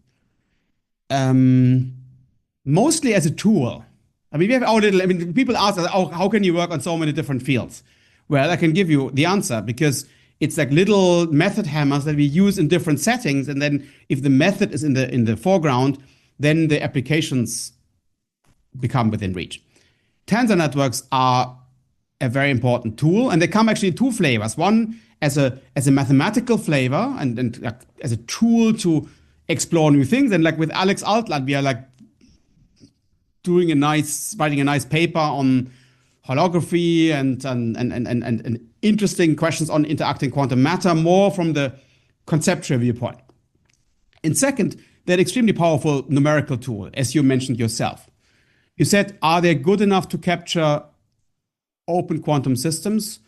mostly as a tool. I mean, we have our little, I mean, people ask us, oh, how can you work on so many different fields? Well, I can give you the answer, because it's like little method hammers that we use in different settings. And then if the method is in the foreground, then the applications become within reach. Tensor networks are a very important tool, and they come actually in two flavors. One as a mathematical flavor and like as a tool to explore new things. And like with Alex Altland, we are like writing a nice paper on holography and interesting questions on interacting quantum matter, more from the conceptual viewpoint. And second, they're an extremely powerful numerical tool, as you mentioned yourself. You said, are they good enough to capture open quantum systems?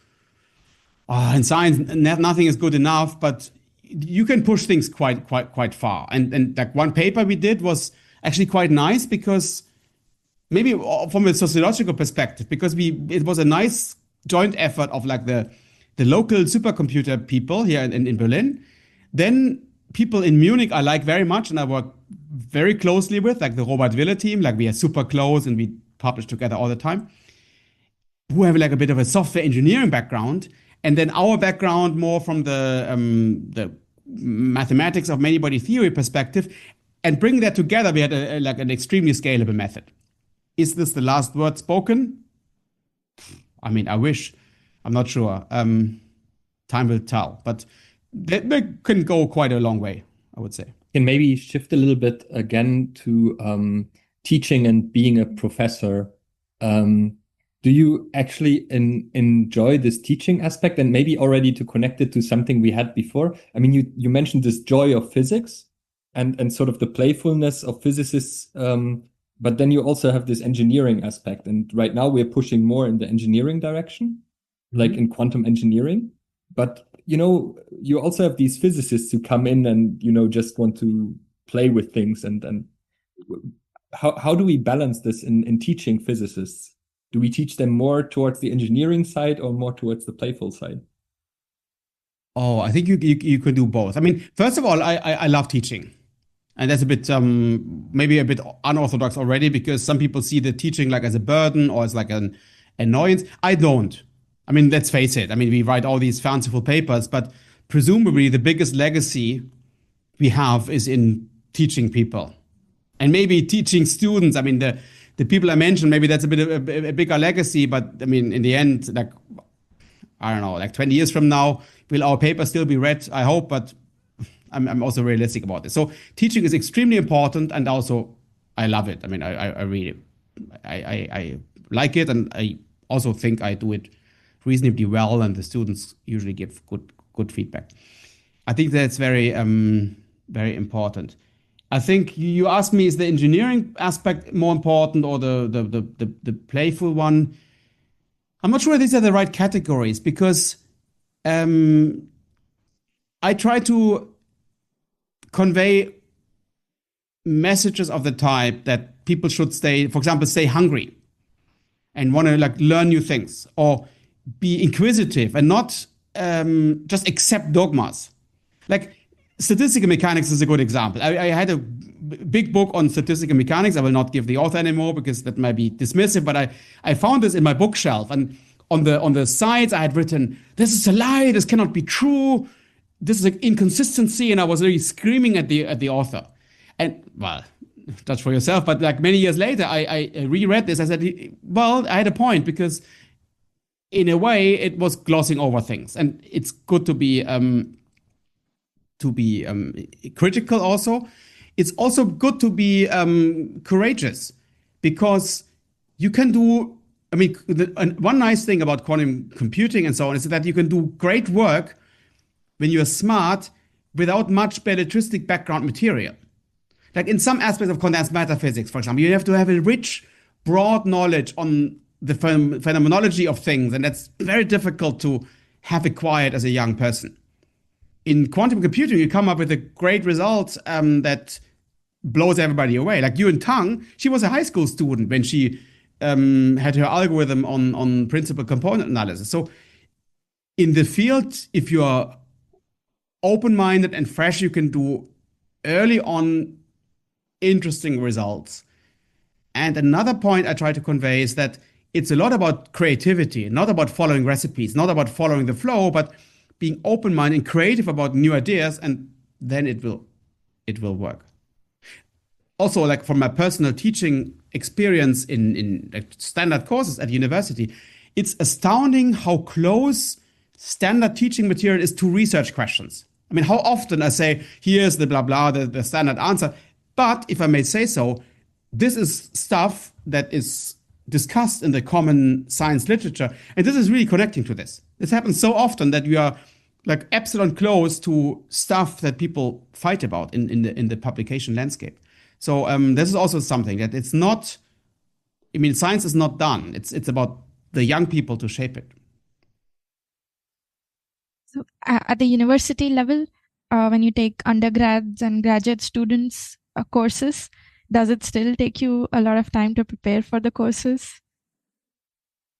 In science, nothing is good enough, but you can push things quite far. And like one paper we did was actually quite nice, because maybe from a sociological perspective, because it was a nice joint effort of like the local supercomputer people here in Berlin. Then people in Munich I like very much, and I work very closely with, like the Robert Wille team, like we are super close and we publish together all the time, who have like a bit of a software engineering background. And then our background more from the mathematics of many-body theory perspective, and bring that together, we had like an extremely scalable method. Is this the last word spoken? I mean, I wish. I'm not sure. Time will tell. But they can go quite a long way, I would say. And maybe shift a little bit again to teaching and being a professor. Do you actually enjoy this teaching aspect, and maybe already to connect it to something we had before? I mean, you mentioned this joy of physics and sort of the playfulness of physicists, but then you also have this engineering aspect. And right now we're pushing more in the engineering direction, like in quantum engineering. But, you also have these physicists who come in and, just want to play with things. And how do we balance this in teaching physicists? Do we teach them more towards the engineering side or more towards the playful side? Oh, I think you could do both. I mean, first of all, I love teaching. And that's a bit, maybe a bit unorthodox already, because some people see the teaching like as a burden or as like an annoyance. I don't. I mean, let's face it. I mean, we write all these fanciful papers, but presumably the biggest legacy we have is in teaching people. And maybe teaching students. I mean, the people I mentioned, maybe that's a bit of a bigger legacy, but I mean, in the end, like, I don't know, like 20 years from now, will our paper still be read? I hope, but I'm also realistic about this. So teaching is extremely important, and also I love it. I mean, I really like it, and I also think I do it reasonably well, and the students usually give good feedback. I think that's very very important. I think you asked me, is the engineering aspect more important or the playful one? I'm not sure these are the right categories, because I try to convey messages of the type that people should stay hungry and want to like learn new things, or be inquisitive and not just accept dogmas. Like statistical mechanics is a good example. I had a big book on statistical mechanics. I will not give the author anymore because that might be dismissive, but I found this in my bookshelf, and on the sides I had written, "This is a lie, this cannot be true. this is an inconsistency, and I was really screaming at the author. And well, judge for yourself, but like many years later, I reread this. I said, well, I had a point, because in a way it was glossing over things, and it's good to be critical also. It's also good to be courageous, because you can do, I mean, one nice thing about quantum computing and so on is that you can do great work when you're smart without much belletristic background material. Like in some aspects of condensed matter physics, for example, you have to have a rich, broad knowledge on the phenomenology of things, and that's very difficult to have acquired as a young person. In quantum computing, you come up with a great result that blows everybody away. Like Yuan Tang, she was a high school student when she had her algorithm on principal component analysis. So in the field, if you are open-minded and fresh, you can do early on interesting results. And another point I try to convey is that it's a lot about creativity, not about following recipes, not about following the flow, but being open-minded and creative about new ideas, and then it will work. Also, like from my personal teaching experience in like standard courses at university, it's astounding how close standard teaching material is to research questions. I mean, how often I say, here's the blah, blah, the standard answer. But if I may say so, this is stuff that is discussed in the common science literature. And this is really connecting to this. This happens so often that we are like epsilon close to stuff that people fight about in the publication landscape. So this is also something that it's not, I mean, science is not done. It's about the young people to shape it. So at the university level, when you take undergrads and graduate students courses, does it still take you a lot of time to prepare for the courses?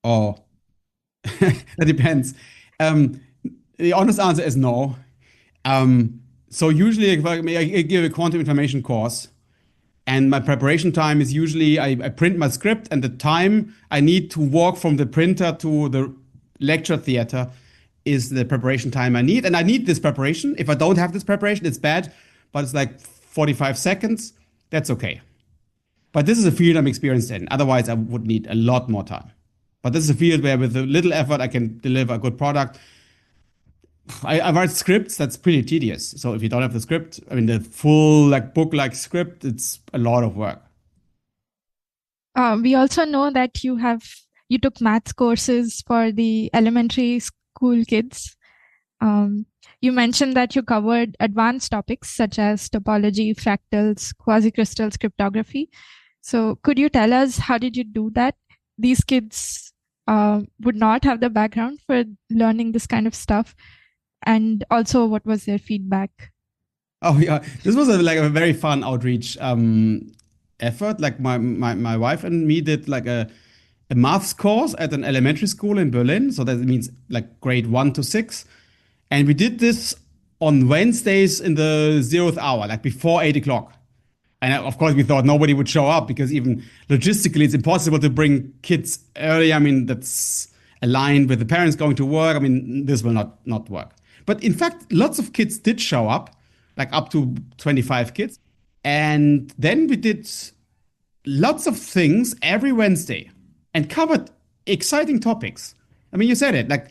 Oh, that depends. The honest answer is no. So usually I give a quantum information course, and my preparation time is usually I print my script, and the time I need to walk from the printer to the lecture theater is the preparation time I need. And I need this preparation. If I don't have this preparation, it's bad, but it's like 45 seconds. That's okay. But this is a field I'm experienced in. Otherwise, I would need a lot more time. But this is a field where with a little effort, I can deliver a good product. I write scripts, that's pretty tedious. So if you don't have the script, I mean, the full like book-like script, it's a lot of work. We also know that you took maths courses for the elementary school kids. You mentioned that you covered advanced topics such as topology, fractals, quasi-crystals, cryptography. So could you tell us, how did you do that? These kids would not have the background for learning this kind of stuff. And also, what was their feedback? Oh yeah, this was like a very fun outreach effort. Like my wife and me did like a maths course at an elementary school in Berlin. So that means like grade 1 to 6. And we did this on Wednesdays in the 0th hour, like before 8 o'clock. And of course, we thought nobody would show up because even logistically, it's impossible to bring kids early. I mean, that's aligned with the parents going to work. I mean, this will not work. But in fact, lots of kids did show up, like up to 25 kids. And then we did lots of things every Wednesday and covered exciting topics. I mean, you said it, like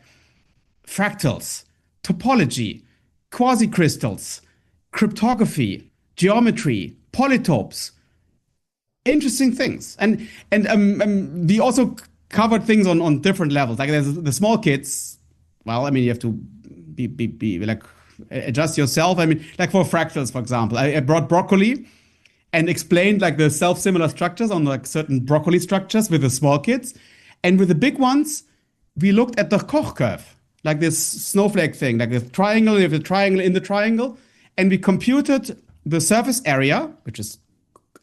fractals, topology, quasi-crystals, cryptography, geometry, polytopes, interesting things. And we also covered things on different levels. Like there's the small kids. Well, I mean, you have to be like adjust yourself. I mean, like for fractals, for example, I brought broccoli and explained like the self-similar structures on like certain broccoli structures with the small kids. And with the big ones, we looked at the Koch curve, like this snowflake thing, like the triangle, you have the triangle in the triangle. And we computed the surface area, which is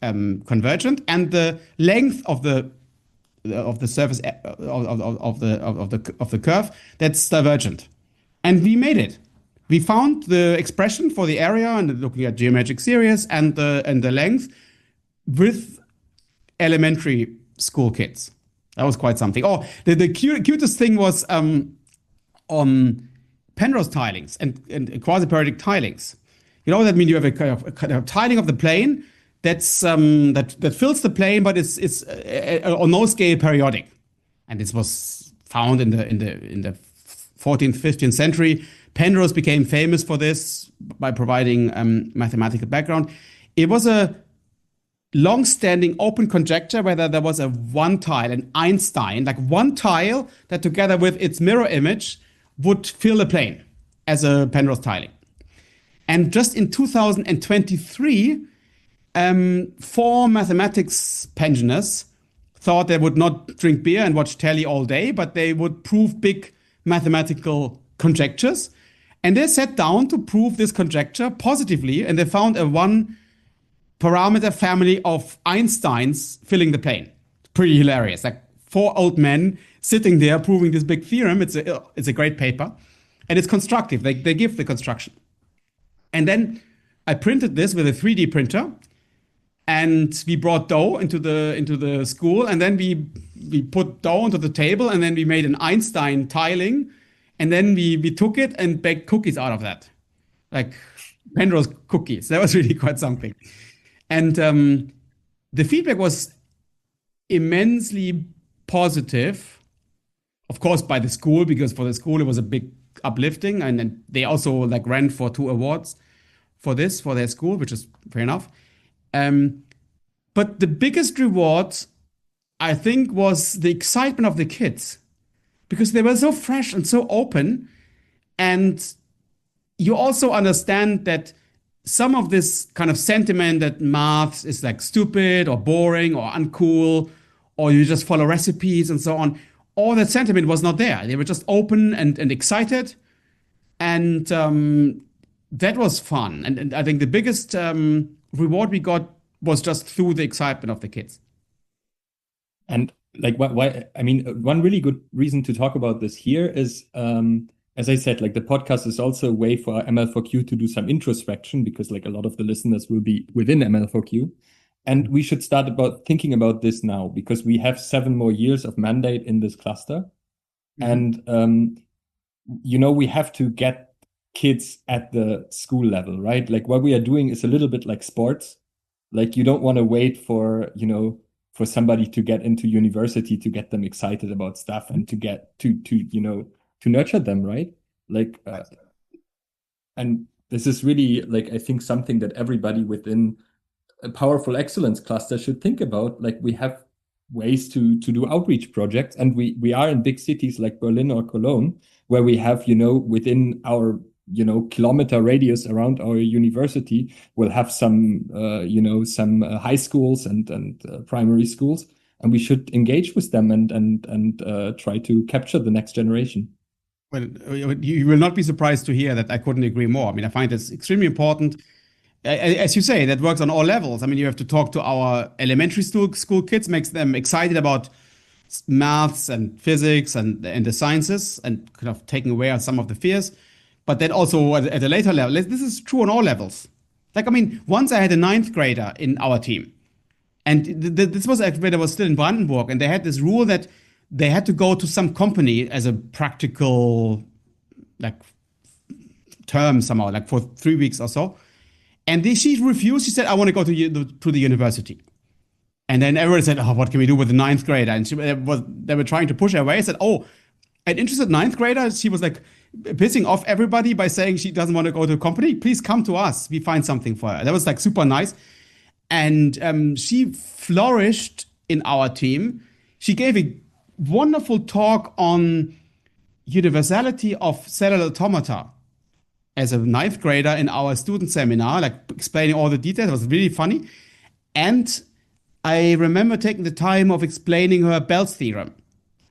convergent, and the length of the surface of the curve that's divergent. And we made it. We found the expression for the area and looking at geometric series and the length with elementary school kids. That was quite something. Oh, the cutest thing was on Penrose tilings and quasi-periodic tilings. You know, that means you have a kind of tiling of the plane that's that fills the plane, but it's on no scale periodic. And this was found in the 14th, 15th century. Penrose became famous for this by providing mathematical background. It was a long-standing open conjecture whether there was a one tile, an Einstein, like one tile that together with its mirror image would fill a plane as a Penrose tiling. And just in 2023, 4 mathematics pensioners thought they would not drink beer and watch telly all day, but they would prove big mathematical conjectures. And they sat down to prove this conjecture positively, and they found a one-parameter family of Einsteins filling the plane. Pretty hilarious. Like 4 old men sitting there proving this big theorem. It's a great paper. And it's constructive. They give the construction. And then I printed this with a 3D printer. And we brought dough into the school, and then we put dough onto the table, and then we made an Einstein tiling, and then we took it and baked cookies out of that, like Penrose cookies. That was really quite something. And the feedback was immensely positive, of course, by the school, because for the school it was a big uplifting, and then they also like ran for 2 awards for their school, which is fair enough. But the biggest reward, I think, was the excitement of the kids, because they were so fresh and so open. And you also understand that some of this kind of sentiment that maths is like stupid or boring or uncool, or you just follow recipes and so on, all that sentiment was not there. They were just open and excited. And that was fun. And I think the biggest reward we got was just through the excitement of the kids. And like, why? I mean, one really good reason to talk about this here is, as I said, like the podcast is also a way for ML4Q to do some introspection, because like a lot of the listeners will be within ML4Q. And we should start thinking about this now, because we have 7 more years of mandate in this cluster. Mm-hmm. And, we have to get kids at the school level, right? Like what we are doing is a little bit like sports. Like you don't want to wait for, for somebody to get into university to get them excited about stuff and to get to nurture them, right? Like, and this is really like, I think something that everybody within a powerful excellence cluster should think about. Like we have ways to do outreach projects, and we are in big cities like Berlin or Cologne, where we have, within our kilometer radius around our university, we'll have some, some high schools and primary schools, and we should engage with them and try to capture the next generation. Well, you will not be surprised to hear that I couldn't agree more. I mean, I find this extremely important. As you say, that works on all levels. I mean, you have to talk to our elementary school kids, makes them excited about maths and physics and the sciences, and kind of taking away some of the fears. But then also at a later level, this is true on all levels. Like, I mean, once I had a 9th grader in our team, and this was when I was still in Brandenburg, and they had this rule that they had to go to some company as a practical, like, term somehow, like for 3 weeks or so. And she refused. She said, I want to go to the university. And then everyone said, oh, what can we do with a 9th grader? And they were trying to push her away. I said, oh, an interested 9th grader? She was like pissing off everybody by saying she doesn't want to go to a company. Please come to us. We find something for her. That was like super nice. And she flourished in our team. She gave a wonderful talk on universality of cellular automata as a 9th grader in our student seminar, like explaining all the details. It was really funny. And I remember taking the time of explaining her Bell's theorem.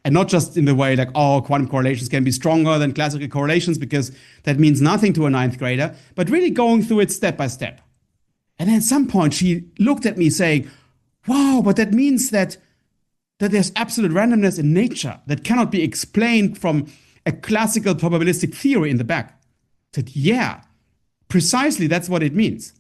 And not just in the way like, oh, quantum correlations can be stronger than classical correlations because that means nothing to a 9th grader, but really going through it step by step. And then at some point she looked at me saying, wow, but that means that there's absolute randomness in nature that cannot be explained from a classical probabilistic theory in the back. I said, yeah, precisely that's what it means.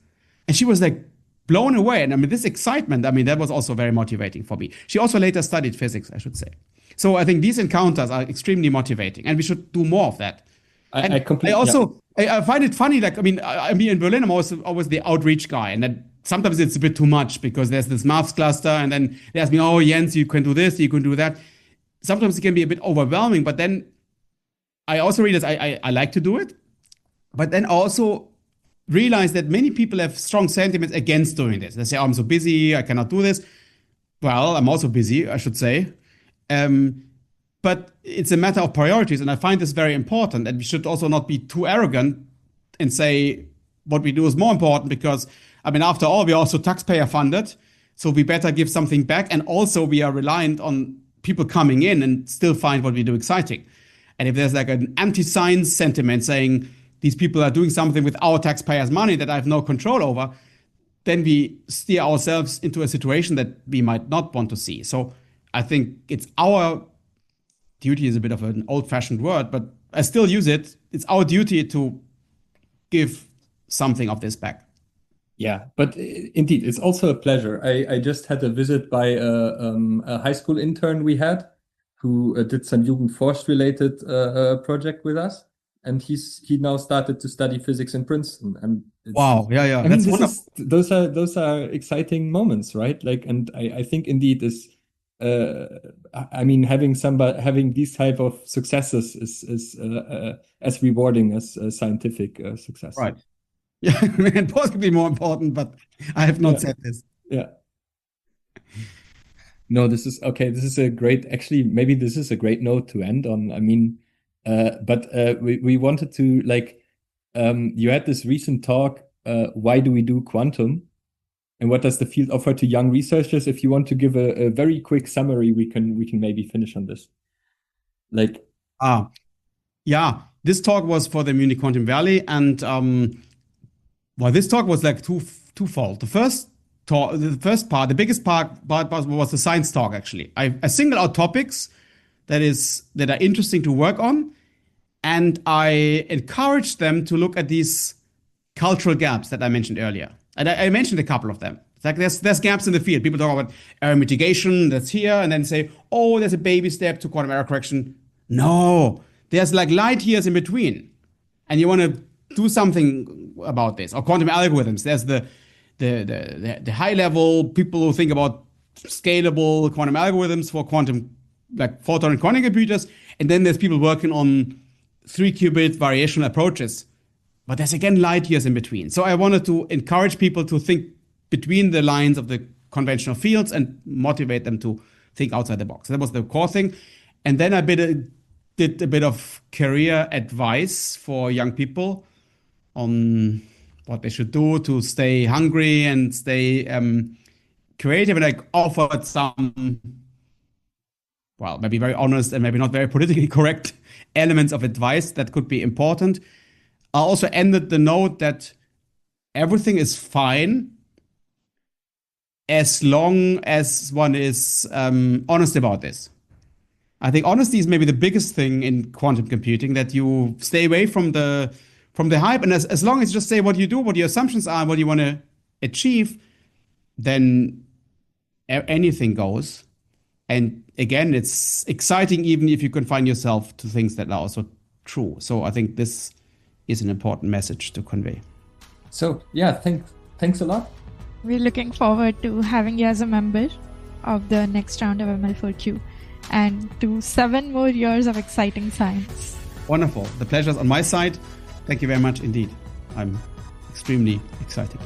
And she was like blown away. And I mean, this excitement, I mean, that was also very motivating for me. She also later studied physics, I should say. So I think these encounters are extremely motivating, and we should do more of that. I completely. I find it funny. Like, I mean, in Berlin, I'm always the outreach guy, and then sometimes it's a bit too much because there's this maths cluster, and then they ask me, "Oh, Jens, you can do this, you can do that." Sometimes it can be a bit overwhelming, but then I also realize I like to do it, but then also realize that many people have strong sentiments against doing this. They say, "Oh, I'm so busy, I cannot do this." Well, I'm also busy, I should say. But it's a matter of priorities, and I find this very important. And we should also not be too arrogant and say what we do is more important because, I mean, after all, we're also taxpayer funded, so we better give something back. And also, we are reliant on people coming in and still find what we do exciting. And if there's like an anti-science sentiment saying these people are doing something with our taxpayers' money that I have no control over, then we steer ourselves into a situation that we might not want to see. So I think it's our duty is a bit of an old-fashioned word, but I still use it. It's our duty to give something of this back. Yeah, but indeed, it's also a pleasure. I just had a visit by a high school intern we had who did some Jugendforst-related project with us. And he now started to study physics in Princeton. And wow, yeah. I mean, those are exciting moments, right? Like, and I think indeed is, I mean, having these type of successes is as rewarding as scientific success. Right. Yeah, and possibly more important, but I have not said this. Yeah. No, this is okay. This is a great. Actually, maybe this is a great note to end on. I mean. But we wanted to you had this recent talk, why do we do quantum? And what does the field offer to young researchers? If you want to give a very quick summary, we can maybe finish on this. This talk was for the Munich Quantum Valley, and this talk was like twofold. The biggest part was the science talk. Actually, I singled out topics that are interesting to work on. And I encouraged them to look at these cultural gaps that I mentioned earlier. And I mentioned a couple of them. It's like there's gaps in the field. People talk about error mitigation, that's here, and then say, oh, there's a baby step to quantum error correction. No, there's like light years in between. And you want to do something about this. Or quantum algorithms. There's the high level people who think about scalable quantum algorithms for quantum, like photon and quantum computers. And then there's people working on 3-qubit variational approaches. But there's again light years in between. So I wanted to encourage people to think between the lines of the conventional fields and motivate them to think outside the box. That was the core thing. And then I did a bit of career advice for young people on what they should do to stay hungry and stay creative. And I offered some, maybe very honest and maybe not very politically correct elements of advice that could be important. I also ended the note that everything is fine as long as one is honest about this. I think honesty is maybe the biggest thing in quantum computing, that you stay away from the hype, and as long as you just say what you do, what your assumptions are, what you want to achieve, then anything goes. And again, it's exciting even if you confine yourself to things that are also true. So I think this is an important message to convey. So yeah, thanks a lot. We're looking forward to having you as a member of the next round of ML4Q and to 7 more years of exciting science. Wonderful. The pleasure's on my side. Thank you very much indeed. I'm extremely excited.